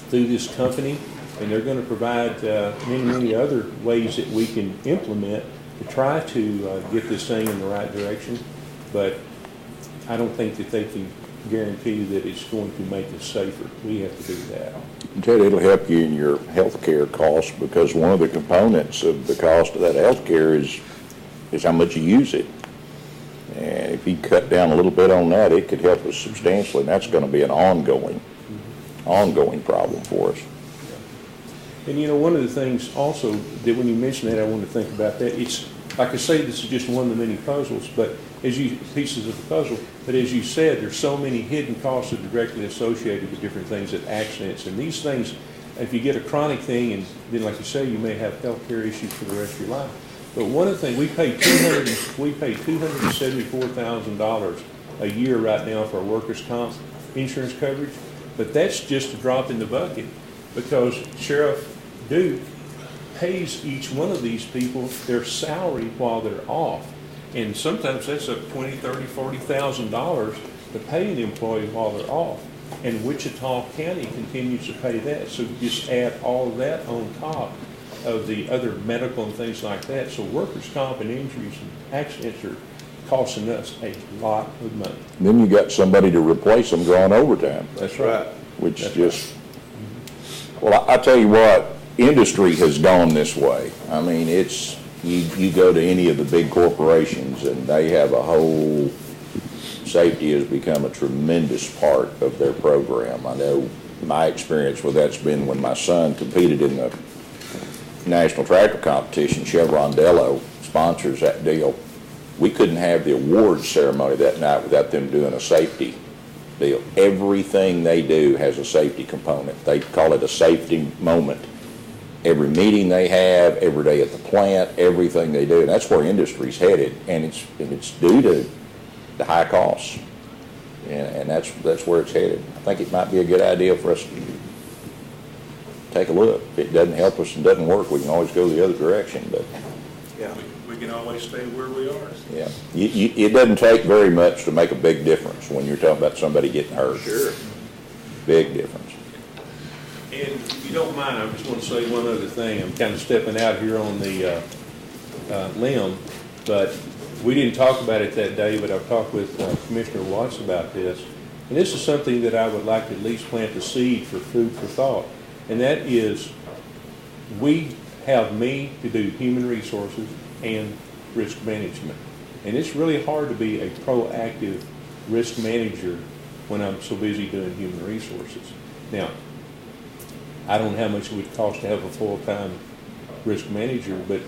through this company, and they're going to provide many other ways that we can implement to try to get this thing in the right direction. But I don't think that they can guarantee that it's going to make us safer. We have to do that. Ted, it'll help you in your health care costs, because one of the components of the cost of that health care is how much you use it. And if you cut down a little bit on that, it could help us substantially, and that's going to be an ongoing problem for us. And you know, one of the things also that when you mention that, I want to think about that. It's like I say, this is just one of the many puzzles, but pieces of the puzzle. But as you said, there's so many hidden costs that are directly associated with different things, at accidents, and these things. If you get a chronic thing, and then like you say, you may have health care issues for the rest of your life. But one of the things, we pay $274,000 a year right now for our workers' comp insurance coverage. But that's just a drop in the bucket, because Sheriff Duke pays each one of these people their salary while they're off. And sometimes that's up $20,000, $30,000, $40,000 to pay an employee while they're off. And Wichita County continues to pay that. So you just add all of that on top of the other medical and things like that. So workers' comp and injuries and accidents are costing us a lot of money. Then you got somebody to replace them drawing overtime. That's right. Which just, well, I tell you what, industry has gone this way. I mean, it's, you go to any of the big corporations and they have a whole, safety has become a tremendous part of their program. I know my experience with that's been when my son competed in the National Tractor Competition. Chevron Dello sponsors that deal. We couldn't have the awards ceremony that night without them doing a safety deal. Everything they do has a safety component. They call it a safety moment. Every meeting they have, every day at the plant, everything they do, and that's where industry's headed, and it's due to the high costs, and that's where it's headed. I think it might be a good idea for us to take a look. If it doesn't help us and doesn't work, we can always go the other direction. But yeah, we can always stay where we are. Yeah, it doesn't take very much to make a big difference when you're talking about somebody getting hurt. Sure. Big difference. And if you don't mind, I just want to say one other thing. I'm kind of stepping out here on the limb, but we didn't talk about it that day, but I've talked with Commissioner Watts about this. And this is something that I would like to at least plant the seed for food for thought. And that is, we have me to do human resources and risk management. And it's really hard to be a proactive risk manager when I'm so busy doing human resources. Now, I don't know how much it would cost to have a full-time risk manager, but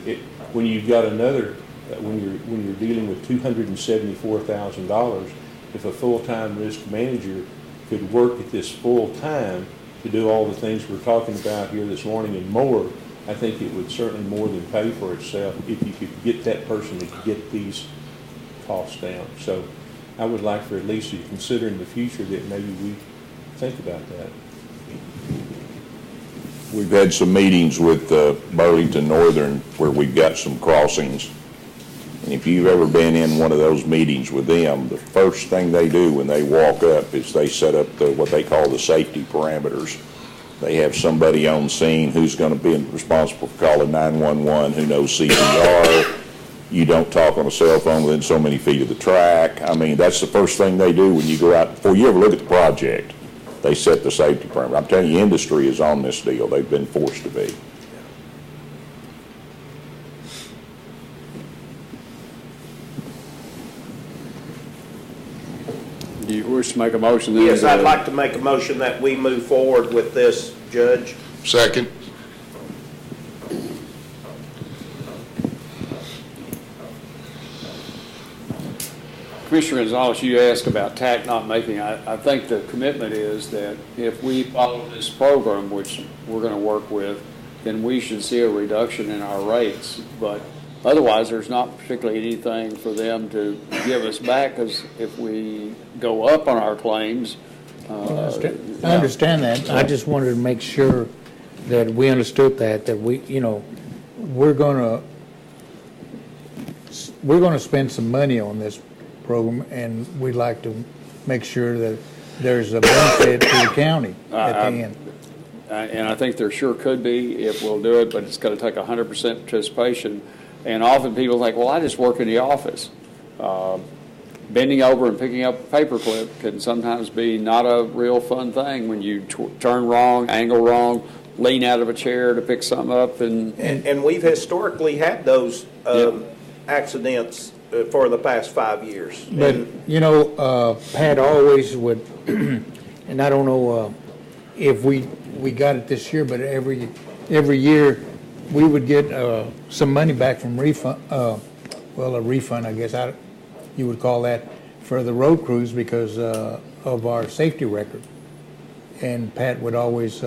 when you've got another, when you're dealing with $274,000, if a full-time risk manager could work at this full-time to do all the things we're talking about here this morning and more, I think it would certainly more than pay for itself if you could get that person to get these costs down. So I would like for at least you to consider in the future that maybe we think about that. We've had some meetings with Burlington Northern where we've got some crossings. And if you've ever been in one of those meetings with them, the first thing they do when they walk up is they set up what they call the safety parameters. They have somebody on scene who's going to be responsible for calling 911, who knows CPR. You don't talk on a cell phone within so many feet of the track. I mean, that's the first thing they do when you go out. Before you ever look at the project, they set the safety parameter. I'm telling you, industry is on this deal. They've been forced to be. You wish to make a motion then? Yes, I'd like to make a motion that we move forward with this, Judge. Second. Commissioner Gonzalez, you asked about TAC not making, I think the commitment is that if we follow this program, which we're going to work with, then we should see a reduction in our rates. But otherwise, there's not particularly anything for them to give us back, because if we go up on our claims. I understand that. I just wanted to make sure that we understood that we, we're going to spend some money on this program, and we'd like to make sure that there's a benefit to the county at the end. And I think there sure could be if we'll do it, but it's going to take 100% participation. And often people think, well, I just work in the office. Bending over and picking up a paperclip can sometimes be not a real fun thing when you turn wrong, angle wrong, lean out of a chair to pick something up. And we've historically had those accidents for the past 5 years. But, Pat always would, and I don't know if we got it this year, but every year we would get some money back from refund, a refund, I guess you would call that, for the road crews because of our safety record. And Pat would always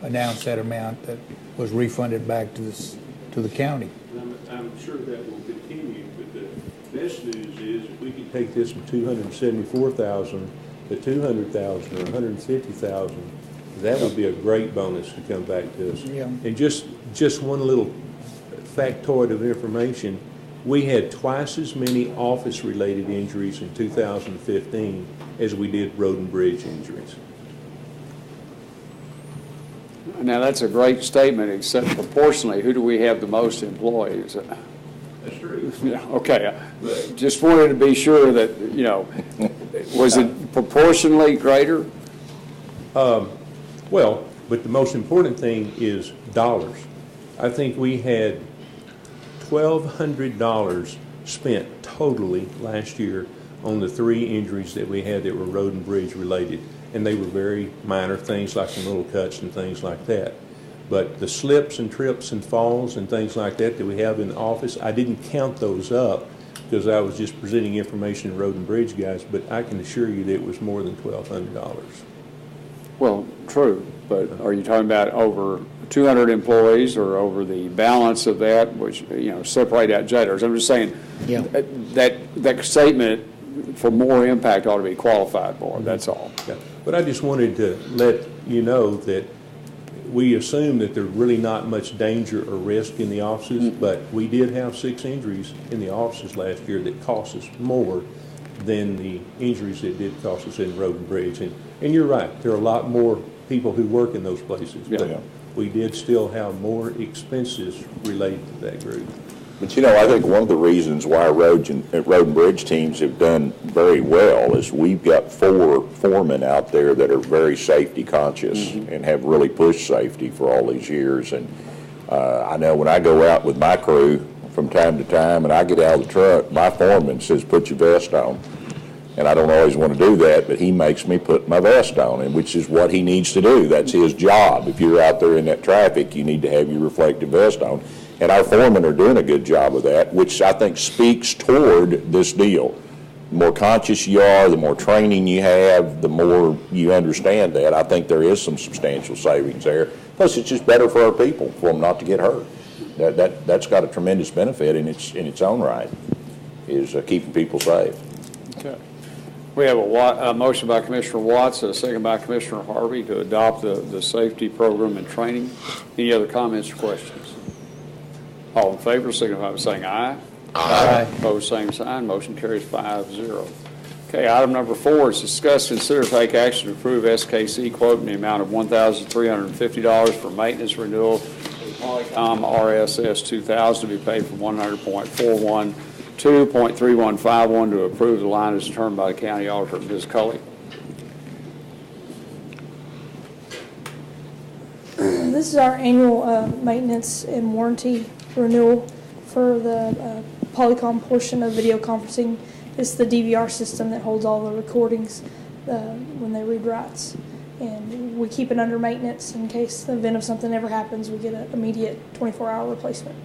announce that amount that was refunded back to the county. I'm sure that will continue, but the best news is if we can take this from $274,000 to $200,000 or $150,000, that would be a great bonus to come back to us. Yeah. And just one little factoid of information, we had twice as many office-related injuries in 2015 as we did road and bridge injuries. Now, that's a great statement, except proportionally, who do we have the most employees? That's true. Yeah, okay. Just wanted to be sure that, was it proportionally greater? Well, but the most important thing is dollars. I think we had $1,200 spent totally last year on the 3 injuries that we had that were road and bridge related. And they were very minor things like some little cuts and things like that. But the slips and trips and falls and things like that we have in the office, I didn't count those up because I was just presenting information to road and bridge guys, but I can assure you that it was more than $1,200. Well, true, but are you talking about over 200 employees or over the balance of that, which, separate out jailers? I'm just saying that statement for more impact ought to be qualified for, that's all. Yeah. But I just wanted to let you know that we assume that there's really not much danger or risk in the offices, but we did have 6 injuries in the offices last year that cost us more than the injuries that did cost us in road and bridge. And you're right, there are a lot more people who work in those places, but we did still have more expenses related to that group. But I think one of the reasons why road and bridge teams have done very well is we've got 4 foremen out there that are very safety conscious and have really pushed safety for all these years. And I know when I go out with my crew from time to time and I get out of the truck, my foreman says, put your vest on. And I don't always want to do that, but he makes me put my vest on, and which is what he needs to do. That's his job. If you're out there in that traffic, you need to have your reflective vest on. And our foremen are doing a good job of that, which I think speaks toward this deal. The more conscious you are, the more training you have, the more you understand that. I think there is some substantial savings there. Plus, it's just better for our people, for them not to get hurt. That's got a tremendous benefit in its own right, is keeping people safe. Okay. We have a motion by Commissioner Watts, a second by Commissioner Harvey to adopt the safety program and training. Any other comments or questions? All in favor, signify by saying aye. Aye. Opposed, same sign. Motion carries 5-0. Okay, item number 4 is discuss, consider, take action to approve SKC quote in the amount of $1,350 for maintenance renewal for the Polycom RSS 2000 to be paid from 100.41 to .3151 to approve the line as determined by the county auditor. Ms. Culley. This is our annual maintenance and warranty renewal for the Polycom portion of video conferencing It's the DVR system that holds all the recordings when they read rights. And we keep it under maintenance in case the event of something ever happens, we get an immediate 24-hour replacement.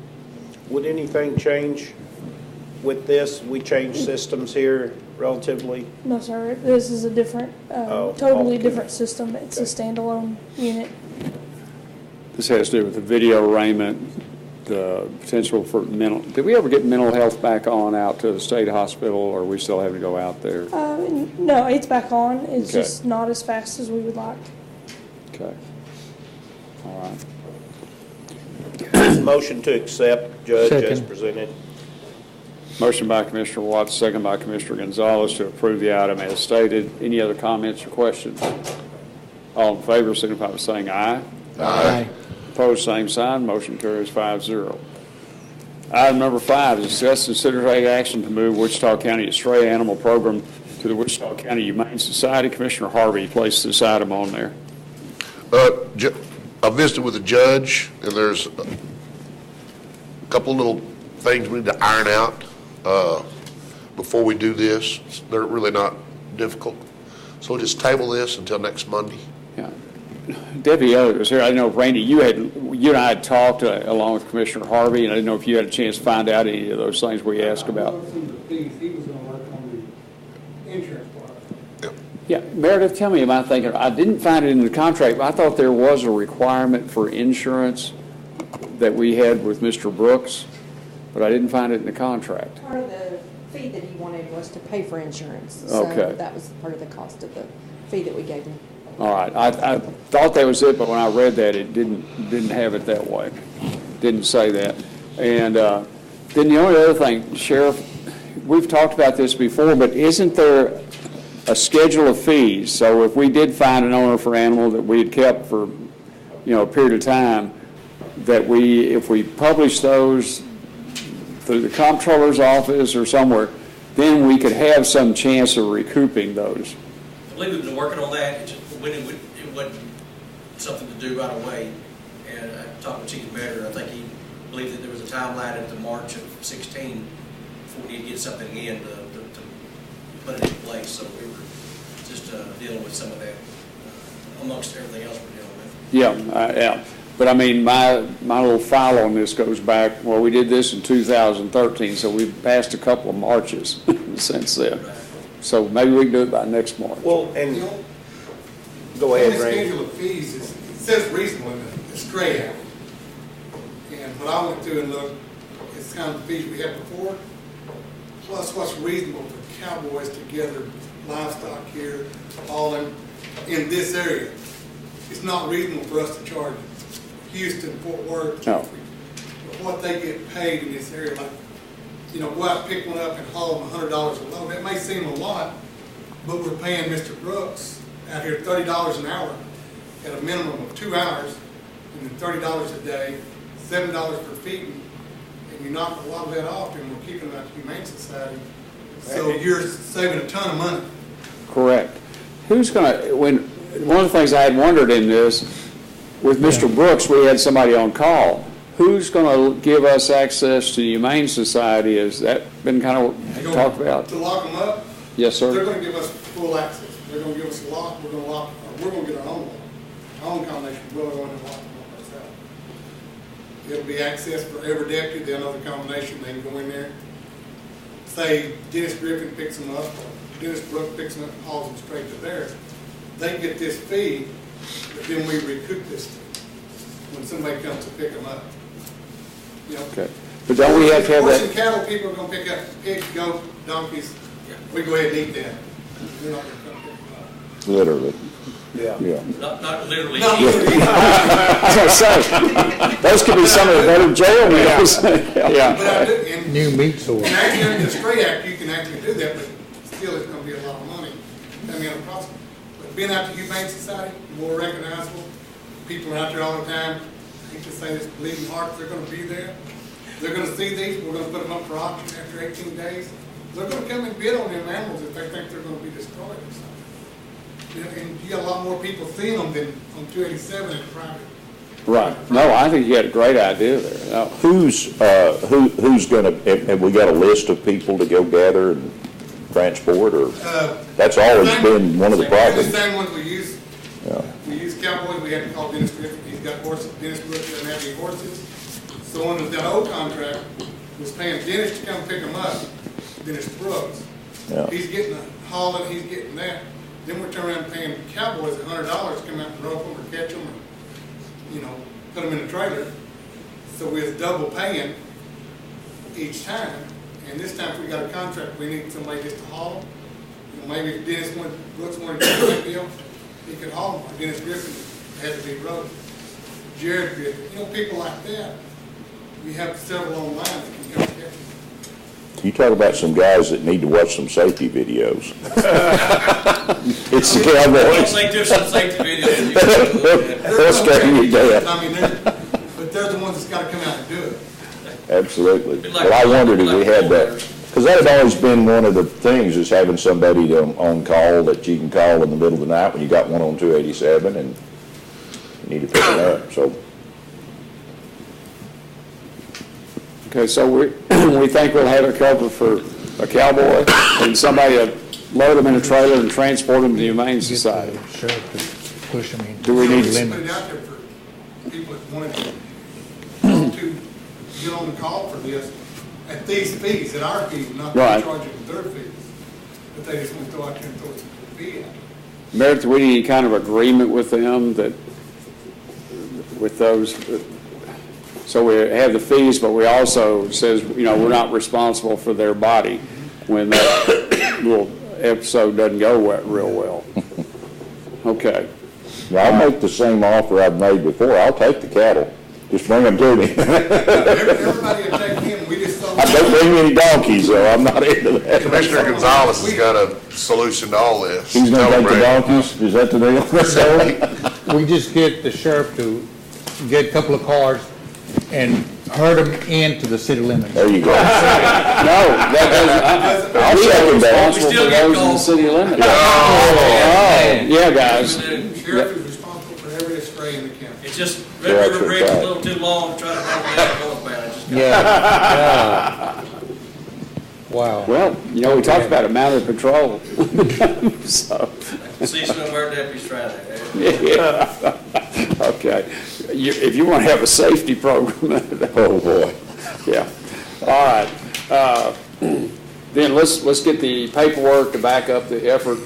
Would anything change with this? We change systems here relatively? No, sir, this is a different, Oh, totally okay. different system. It's a standalone unit. This has to do with the video arraignment, the potential for mental, did we ever get mental health back on out to the state hospital, or are we still having to go out there? No, it's back on. It's Okay. just not as fast as we would like. Okay. All right. Motion to accept, Judge, as Second. presented. Motion by Commissioner Watts, second by Commissioner Gonzalez to approve the item as stated. Any other comments or questions? All in favor signify by saying aye. Aye. Opposed, same sign. Motion carries 5-0. Item number 5 is discuss and consider take action to move Wichita County Stray Animal Program to the Wichita County Humane Society. Commissioner Harvey placed this item on there. I visited with the judge, and there's a couple little things we need to iron out before we do this. They're really not difficult. So we'll just table this until next Monday. Yeah. Deputy Elliott was here. I know, Randy, you and I had talked along with Commissioner Harvey, and I didn't know if you had a chance to find out any of those things we asked about. He was going to work on the insurance part. Yeah, Meredith, tell me, am I thinking, I didn't find it in the contract, but I thought there was a requirement for insurance that we had with Mr. Brooks, but I didn't find it in the contract. Part of the fee that he wanted was to pay for insurance. So Okay. that was part of the cost of the fee that we gave him. All right, I thought that was it, but when I read that, it didn't have it that way. Didn't say that. And then the only other thing, Sheriff, we've talked about this before, but isn't there a schedule of fees? So if we did find an owner for animal that we had kept for, a period of time, that if we publish those through the comptroller's office or somewhere, then we could have some chance of recouping those. I believe we've been working on that. It wasn't something to do right away. And I talked with Chief Better. I think he believed that there was a timeline into March of 16 before we need to get something in to put it in place. So we were just dealing with some of that amongst everything else we're dealing with. Yeah. But I mean, my little file on this goes back, well, we did this in 2013, so we've passed a couple of Marches since then. Right. So maybe we can do it by next March. Well, and go ahead, The Randy. schedule of fees it says reasonable in the Stray Act. And when I went through and looked, it's kind of the fees we had before, plus what's reasonable for cowboys to gather livestock here, all in this area. It's not reasonable for us to charge Houston, Fort Worth, No. what they get paid in this area, like, go out, pick one up and haul them $100 a load. That may seem a lot, but we're paying Mr. Brooks out here $30 an hour at a minimum of 2 hours, and then $30 a day, $7 for feeding, and you knock a lot of that off, and we're keeping them at the Humane Society. So you're saving a ton of money. Correct. Who's going to, one of the things I had wondered in this, with Mr. Brooks, we had somebody on call. Who's going to give us access to the Humane Society? Has that been kind of talked about? To lock them up, Yes, they're sir. going to give us full access. They're going to give us a lock, we're going to get our own lock. Our own combination, we'll go in and lock them up ourselves. It'll be access for every deputy, they'll know the combination, they can go in there. Say Dennis Griffin picks them up, or Dennis Brooks picks them up and hauls them straight to theirs. They get this fee, but then we recoup this fee when somebody comes to pick them up. Okay. But don't we have to have Horse and that? cattle, people are gonna pick up pigs, goats, donkeys, we go ahead and eat them. They're not gonna come pick them up. Literally, Yeah. yeah. Not literally. No, I was going to say, those could be some of the better jail meals. but Yeah. I do, and New meat source. actually under the Stray Act, you can actually do that, but still it's gonna be a lot of money. I mean, on the process. But being out to Humane Society, more recognizable, people are out there all the time. I hate to say this, bleeding heart, they're gonna be there. They're gonna see these, we're gonna put them up for auction after 18 days. They're gonna come and bid on them animals if they think they're gonna be destroyed or something. And you got a lot more people seeing them than on 287 in private. Right. No, I think you had a great idea there. No. Who's going to, have we got a list of people to go gather and transport, or that's always been one of the The problems? same ones we use. Yeah. We use Cowboys, we had to call Dennis Griffin, he's got horses, Dennis Griffin doesn't have any horses. So under that old contract, was paying Dennis to come pick them up, Dennis Brooks. Yeah. He's getting the hauling, he's getting that. Then we turn around paying Cowboys $100 to come out and rope them or catch them or, you know, put them in a trailer. So we're double paying each time. And this time if we got a contract, we need somebody just to haul them. You know, maybe if Dennis Brooks wanted to do that deal, he could haul them. Or Dennis Griffin had to be roped. Jared Griffin, you know, people like that. We have several online that can come catch them. You talk about some guys that need to watch some safety videos. It's the I don't Cowboys. think there's some safety videos. They'll scare you to death. I mean, but they're the ones that's got to come out and do it. Absolutely. Well, I wondered if we had that, because that had always been one of the things, is having somebody on call that you can call in the middle of the night when you got one on 287 and you need to pick it up, so. Okay, so we think we'll have a cover for a Cowboy and somebody to load them in a trailer and transport them to the Humane Society. Sheriff to push them in. Do we need Put it limits? out there for people that wanted to get on the call for this at these fees, at our fees, not Right. charging their fees. But they just want to throw out there and throw a fee out. Meredith, do we need any kind of agreement with them that, with those, so we have the fees, but we also says, you know, we're not responsible for their body when that little episode doesn't go real well. Okay. I'll make the same offer I've made before. I'll take the cattle. Just bring them to me. Everybody will take him, we just throw. I don't bring any donkeys, though. I'm not into that. Commissioner Gonzalez has got a solution to all this. He's Tell gonna him, take the Brad. donkeys? Is that the deal? So we just get the sheriff to get a couple of cars and herd them into the city limits. There you go. No, that doesn't, I'll second that. We still get Those in the calls. city limits. Oh, Yeah, guys. Sheriff is responsible for every stray in the county. It's just, Yeah, Red that's River Bridge is a right. little too long to try to run that northbound. It just got- Yeah. Wow. Well, you know, we talked about a mounted patrol. So, See some of our deputies try that. yeah. Okay. If you want to have a safety program, Oh, boy. yeah. All right. Then let's get the paperwork to back up the effort.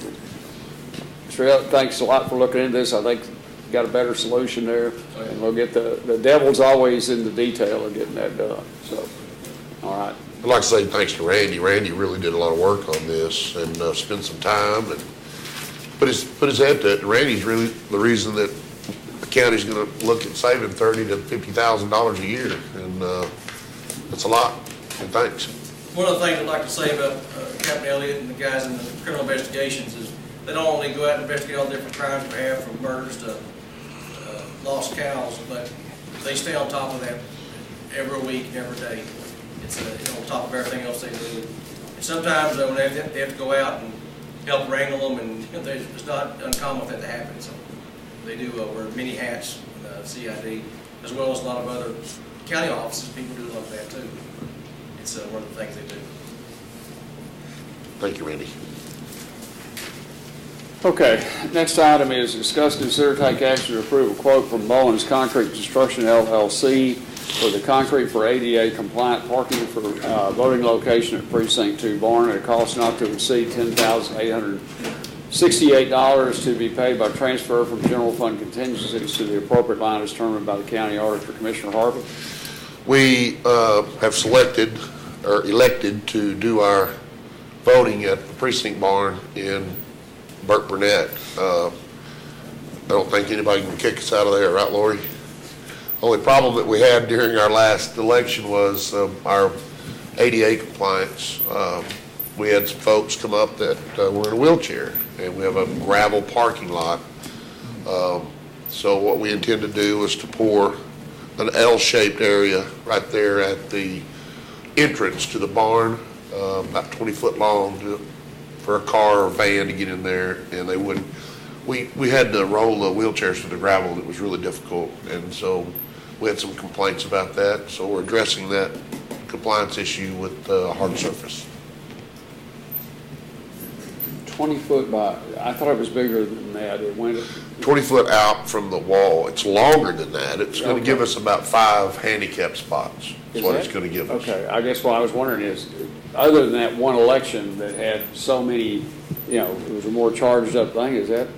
Shrell, thanks a lot for looking into this. I think we got a better solution there. And we'll get the devil's always in the detail of getting that done. So, all right. I'd like to say thanks to Randy. Randy really did a lot of work on this and spent some time and put his head to it. Randy's really the reason that the county's going to look at saving $30,000 to $50,000 a year, and that's a lot. And thanks. One of the things I'd like to say about Captain Elliott and the guys in the criminal investigations is they don't only go out and investigate all the different crimes we have, from murders to lost cows, but they stay on top of that every week and every day. It's on top of everything else they do. And sometimes when they have to go out and help wrangle them, and it's not uncommon for that to happen. So they do wear many hats in CID, as well as a lot of other county offices. People do like that too. It's one of the things they do. Thank you, Randy. Okay, next item is discuss, consider, take action to approve a quote from Mullins Concrete Construction LLC for the concrete for ADA compliant parking for voting location at Precinct 2 barn at a cost not to exceed $10,868 to be paid by transfer from general fund contingencies to the appropriate line as determined by the county auditor. Commissioner Harvey. We have selected or elected to do our voting at the precinct barn in Burt Burnett. I don't think anybody can kick us out of there, right, Lori? Only problem that we had during our last election was our ADA compliance. We had some folks come up that were in a wheelchair, and we have a gravel parking lot. So what we intend to do is to pour an L-shaped area right there at the entrance to the barn, about 20 foot long, for a car or van to get in there, and they wouldn't. We had to roll the wheelchairs to the gravel, and it was really difficult, and so we had some complaints about that. So we're addressing that compliance issue with a hard surface. 20 foot by, I thought it was bigger than that. It went, 20 foot out from the wall. It's longer than that. It's going to Okay. give us about 5 handicap spots. Is what it's going to give us. Okay, I guess what I was wondering is, other than that one election that had so many, it was a more charged up thing, do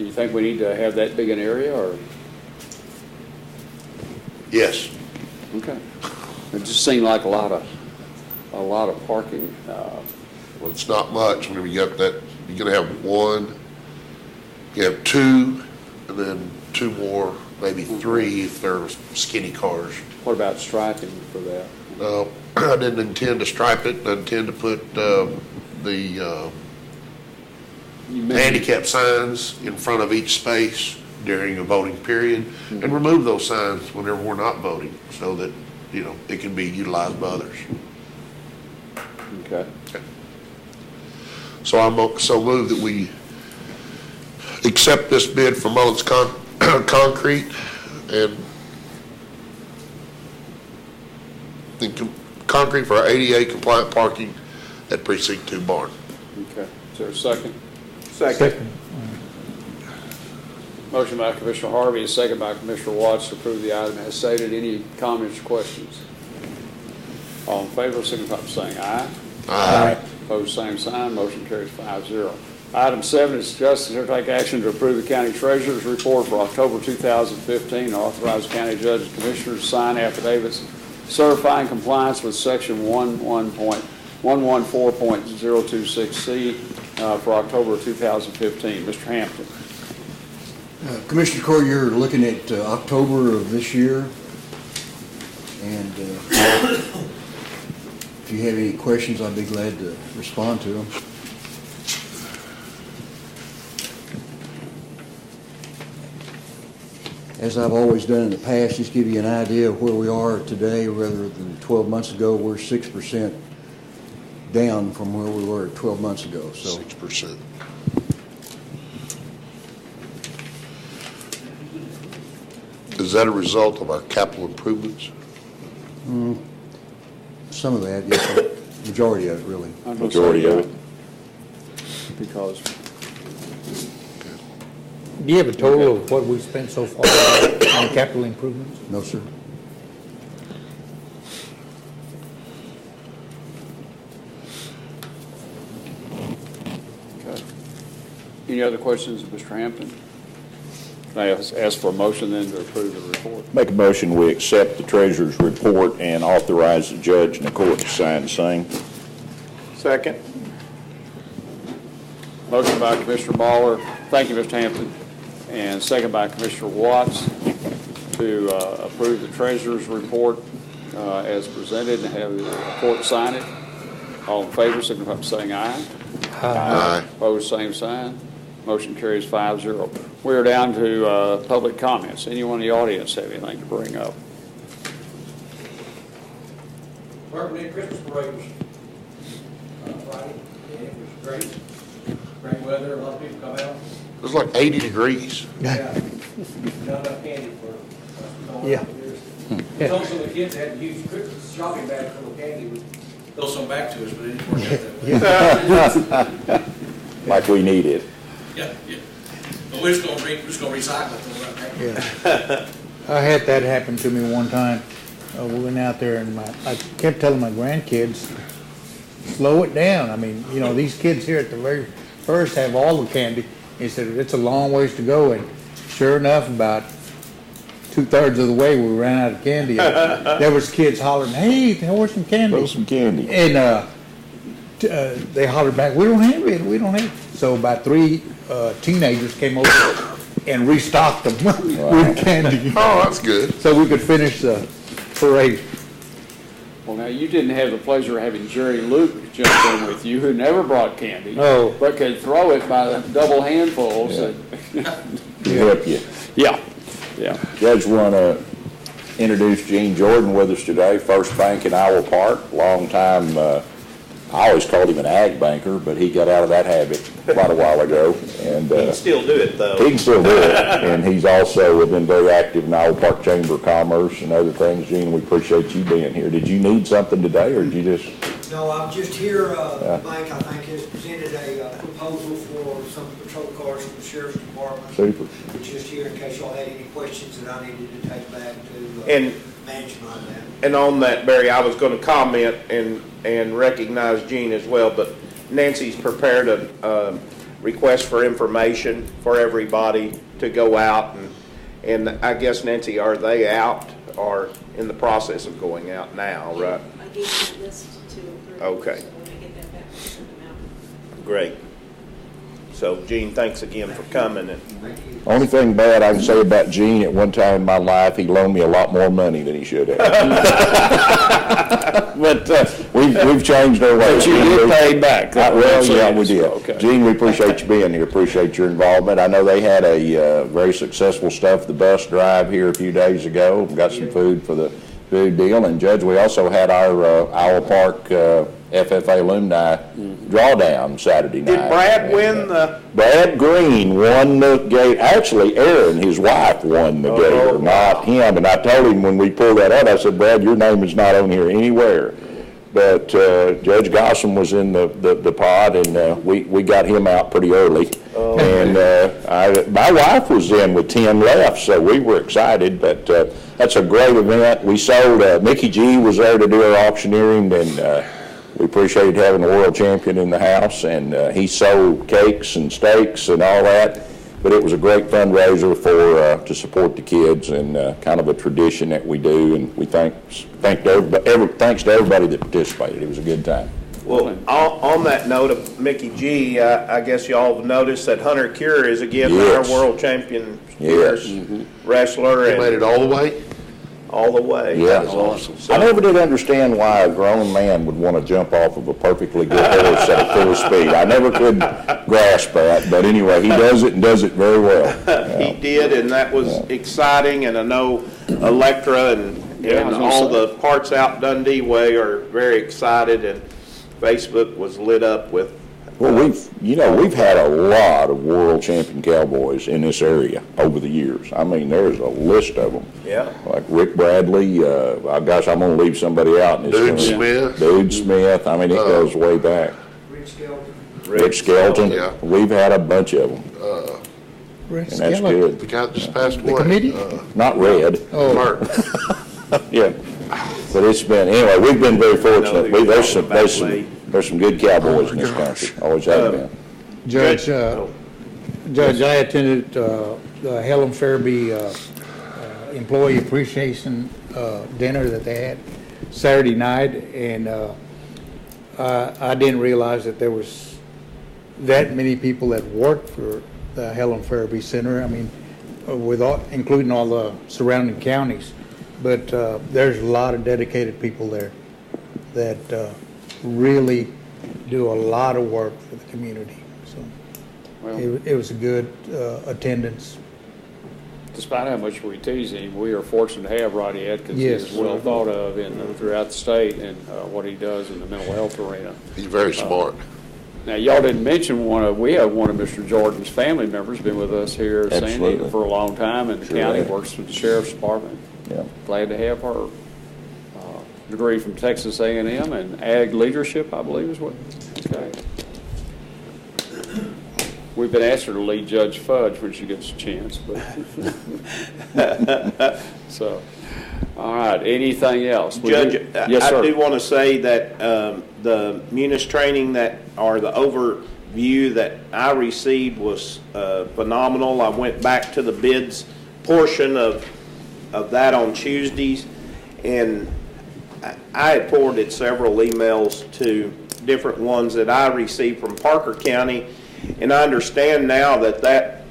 you think we need to have that big an area, or? Yes. Okay. It just seemed like a lot of parking. Well, it's not much. Whenever you got that, you're going to have 1, you have 2, and then 2 more, maybe 3 if they're skinny cars. What about striping for that? No, I didn't intend to stripe it. I intend to put the handicap signs in front of each space during a voting period, and remove those signs whenever we're not voting, so that, it can be utilized by others. Okay. So I'm so moved that we accept this bid from Mullins Concrete and concrete for our ADA compliant parking at Precinct 2 barn. Okay. Is there a second? Second. Motion by Commissioner Harvey, a second by Commissioner Watts to approve the item as stated. Any comments or questions? All in favor, signify by saying aye. Aye. Opposed, same sign. Motion carries 5-0. Item 7 is discuss and take action to approve the county treasurer's report for October 2015 and authorize the county judge and commissioners to sign affidavits certifying compliance with section 114.026C for October 2015. Mr. Hampton. Commissioner Court, you're looking at October of this year, and if you have any questions, I'd be glad to respond to them. As I've always done in the past, just give you an idea of where we are today rather than 12 months ago. We're 6% down from where we were 12 months ago. So 6%. Is that a result of our capital improvements? Some of that, yes, majority of it, really. Majority of it. Because Do you have a total of what we've spent so far on capital improvements? No, sir. Okay. Any other questions of Mr. Hampton? Can I ask for a motion then to approve the report? Make a motion, we accept the treasurer's report and authorize the judge and the court to sign the same. Second. Motion by Commissioner Baller. Thank you, Mr. Hampton. And second by Commissioner Watts to approve the treasurer's report as presented and have the court sign it. All in favor, signify by saying aye. Aye. Opposed, same sign. Motion carries 5-0. We are down to public comments. Anyone in the audience have anything to bring up? Burton Day Christmas parade was Friday, and it was great. Great weather, a lot of people come out. It was like 80 degrees. Yeah. Not enough candy for Yeah. It's also the kids had huge Christmas shopping bag full of candy. We throw some back to us, but it didn't work out that way. Like we need it. Yeah, yeah. But we're just gonna recycle it right back. Yeah. I had that happen to me one time. We went out there and I kept telling my grandkids, slow it down. I mean, these kids here at the very first have all the candy. He said, it's a long ways to go. And sure enough, about 2/3 of the way, we ran out of candy. There was kids hollering, hey, where's some candy? Throw some candy. And they hollered back, we don't have it, we don't have it. So about 3 teenagers came over and restocked them with candy. Oh, that's good. So we could finish the parade. Well, now, you didn't have the pleasure of having Jerry Luke jump in with you, who never brought candy. Oh. But could throw it by double handfuls. To help you. Yeah, yeah. Judge, we want to introduce Gene Jordan with us today, First Bank in Iowa Park, long time, I always called him an ag banker, but he got out of that habit quite a while ago. And He can still do it, though. he can still do it. And he's also been very active in Iowa Park Chamber of Commerce and other things. Gene, we appreciate you being here. Did you need something today, or did you just? No, I'm just here. The bank, I think, has presented a proposal for some patrol cars from the sheriff's department. Super. Just here in case y'all had any questions that I needed to take back to And- management on that. And on that, Barry, I was going to comment and recognize Gene as well, but Nancy's prepared a request for information for everybody to go out, and I guess, Nancy, are they out or in the process of going out now, right? I gave you a list to approve. Okay. So when I get that back, I'll send them out. Great. So, Gene, thanks again for coming. And Only thing bad I can say about Gene, at one time in my life, he loaned me a lot more money than he should have. But we've changed our ways. But you did pay back. Well, yeah, we did. Okay. Gene, we appreciate you being here, appreciate your involvement. I know they had a very successful Stuff the Bus drive here a few days ago, got some food for the food deal. And Judge, we also had our Owl Park FFA alumni drawdown Saturday night. did Brad win the? Brad Green won the gate. Actually, Aaron, his wife, won the gator, not him. And I told him when we pulled that out, I said, Brad, your name is not on here anywhere. But Judge Gossam was in the pod, and we got him out pretty early. And my wife was in with 10 left, so we were excited. But that's a great event. We sold, Mickey G was there to do our auctioneering, and we appreciated having the world champion in the house, and he sold cakes and steaks and all that. But it was a great fundraiser for to support the kids, and kind of a tradition that we do. And we thanks to everybody that participated. It was a good time. Well, on that note of Mickey G, I guess y'all have noticed that Hunter Cure is again Yes. our world champion Yes. wrestler. They And made it all the way? all the way. Yeah. That's awesome. I never did understand why a grown man would want to jump off of a perfectly good horse at full speed. I never could grasp that, but anyway, he does it and does it very well. He did, and that was exciting, and I know Electra and Yeah, I was gonna all say. the parts out Dundee Way are very excited, and Facebook was lit up with. Well, we've had a lot of world champion cowboys in this area over the years. I mean, there's a list of them. Yeah. Like Rick Bradley, gosh, I'm gonna leave somebody out. And it's Dude gonna- Smith. Dude Smith, I mean, it goes way back. Rich Skelton. Rick Skelton, Yeah. we've had a bunch of them, Rick and that's Skelton. good. The guy that just passed The away. committee? Not red. Oh, Mark. Yeah, but it's been, anyway, we've been very fortunate. who you're There's talking about, Lee. some good cowboys in this country, always have been. Judge, Oh. Judge, I attended the Helen Fairby Employee Appreciation Dinner that they had Saturday night, and I didn't realize that there was that many people that worked for the Helen Fairby Center. I mean, including all the surrounding counties. But there's a lot of dedicated people there that really do a lot of work for the community. So Well, it was a good attendance. despite how much we tease him, we are fortunate to have Roddy Atkins. Yes. He's well thought of throughout the state, and what he does in the mental health arena. He's very smart. Now, y'all didn't mention we have one of Mr. Jordan's family members been with us here at San Diego Absolutely. for a long time, and the Sure county have. works with the sheriff's department. Yeah. Glad to have her. Degree from Texas A&M and ag leadership, I believe is what. Okay. We've been asking her to lead Judge Fudge when she gets a chance, but. So, all right, anything else? Judge, Yes, I sir. do want to say that the Munis training the overview that I received was phenomenal. I went back to the bids portion of that on Tuesdays, and I had forwarded several emails to different ones that I received from Parker County, and I understand now that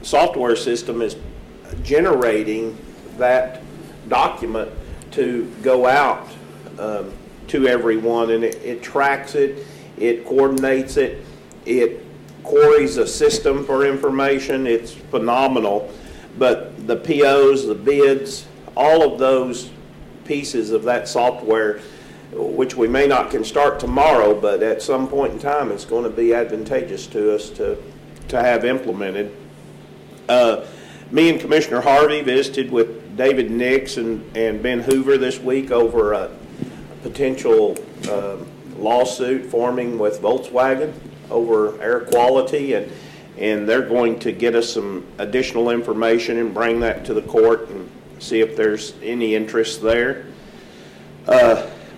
software system is generating that document to go out to everyone, and it tracks it, it coordinates it, it queries a system for information. It's phenomenal. But the POs, the bids, all of those pieces of that software, which we may not can start tomorrow, but at some point in time it's going to be advantageous to us to have implemented. Me and Commissioner Harvey visited with David Nix and Ben Hoover this week over a potential lawsuit forming with Volkswagen. over air quality, and they're going to get us some additional information and bring that to the court and see if there's any interest there.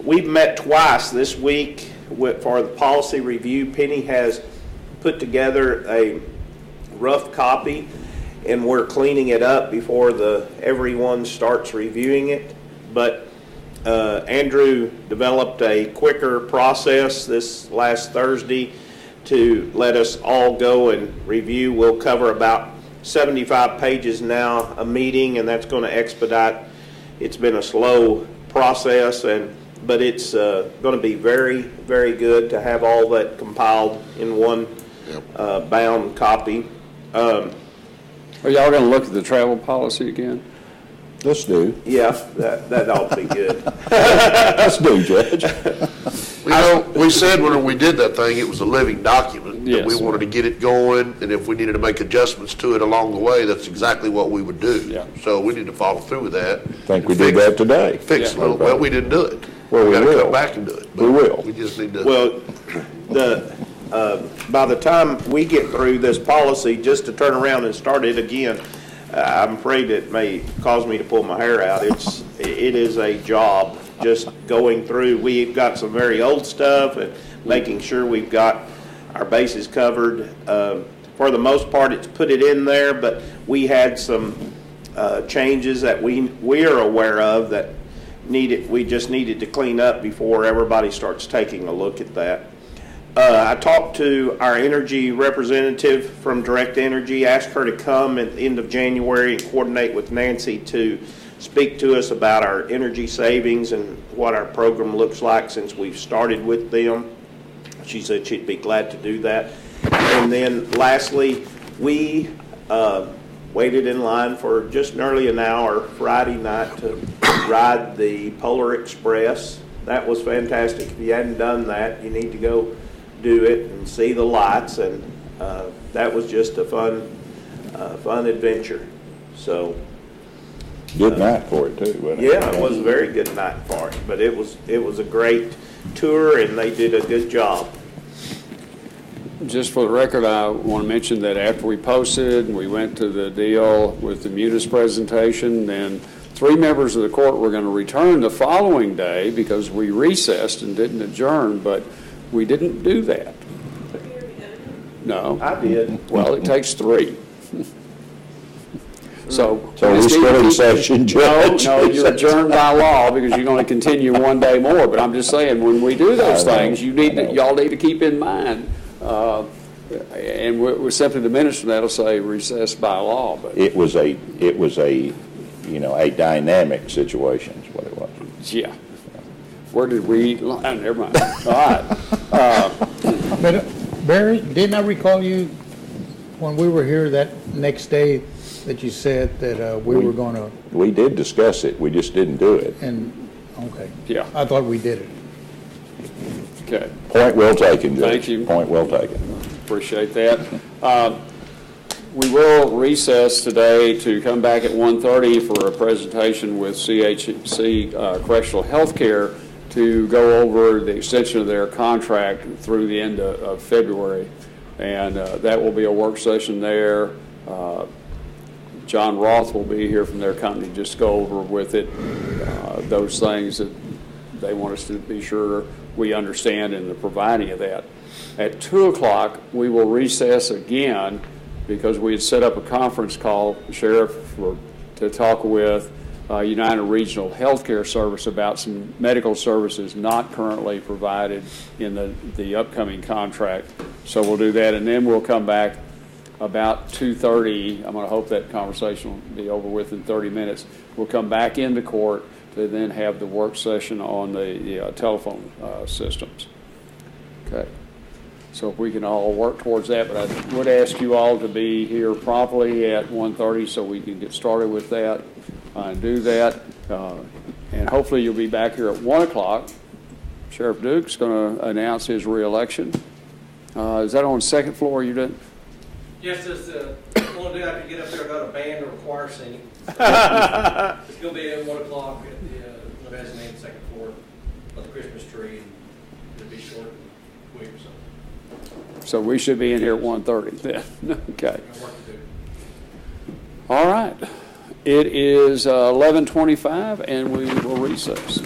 We've met twice this week for the policy review. Penny has put together a rough copy, and we're cleaning it up before everyone starts reviewing it. But Andrew developed a quicker process this last Thursday to let us all go and review. We'll cover about 75 pages now a meeting, and that's going to expedite. It's been a slow process, but it's going to be very, very good to have all that compiled in one bound copy. Are y'all going to look at the travel policy again? Let's do. Yeah, that ought to be good. Let's do, Judge. We said when we did that thing, it was a living document. Yes. We wanted to get it going, and if we needed to make adjustments to it along the way, that's exactly what we would do. Yeah. So we need to follow through with that. I think we did that today. Fix a little. Well, we didn't do it. Well, we got to will. come back and do it. We will. We just need to. Well, by the time we get through this policy, just to turn around and start it again, I'm afraid it may cause me to pull my hair out. It is a job just going through. We've got some very old stuff and making sure we've got our bases covered. For the most part, it's put it in there, but we had some changes that we are aware of that we just needed to clean up before everybody starts taking a look at that. I talked to our energy representative from Direct Energy, asked her to come at the end of January and coordinate with Nancy to speak to us about our energy savings and what our program looks like since we've started with them. She said she'd be glad to do that. And then lastly, we waited in line for just nearly an hour Friday night to ride the Polar Express. That was fantastic. If you hadn't done that, you need to go do it and see the lights, and that was just a fun adventure. So Good night for it too, wasn't it? yeah, it was a very good night for it, but it was a great tour, and they did a good job. Just for the record, I want to mention that after we posted, we went to the deal with the Munis presentation, and 3 members of the court were going to return the following day because we recessed and didn't adjourn, but we didn't do that. No. I did. Well, it takes 3. So we're still in session, Judge. No, you're adjourned by law because you're going to continue 1 day more. But I'm just saying, when we do those things, y'all need to keep in mind, and we're simply the minister that'll say recess by law. But It was a dynamic situation is what it was. yeah, where did we? Never mind. All right. But Barry, didn't I recall you when we were here that next day that you said that we were going to? We did discuss it. We just didn't do it. And okay, Yeah. I thought we did it. Okay. Point well taken, Judge. Thank you. Point well taken. Appreciate that. We will recess today to come back at 1:30 for a presentation with CHC Correctional Healthcare to go over the extension of their contract through the end of February. And that will be a work session there. John Roth will be here from their company just to go over with it, those things that they want us to be sure we understand in the providing of that. At 2 o'clock, we will recess again because we had set up a conference call, Sheriff, to talk with United Regional Healthcare Service about some medical services not currently provided in the upcoming contract. So we'll do that, and then we'll come back about 2:30. I'm going to hope that conversation will be over with in 30 minutes. We'll come back into court to then have the work session on the telephone systems. Okay. So if we can all work towards that, but I would ask you all to be here promptly at 1:30 so we can get started with that and do that. And hopefully you'll be back here at 1 o'clock. Sheriff Duke's going to announce his reelection. Is that on the second floor you did? Yes, it's want to do after you get up there, got a band or a choir singing. It's going to be at 1 o'clock at the mezzanine, second floor of the Christmas tree. And it'll be short and quick. So So we should be in here at 1:30 then. Okay. All right. It is 11:25, and we will recess.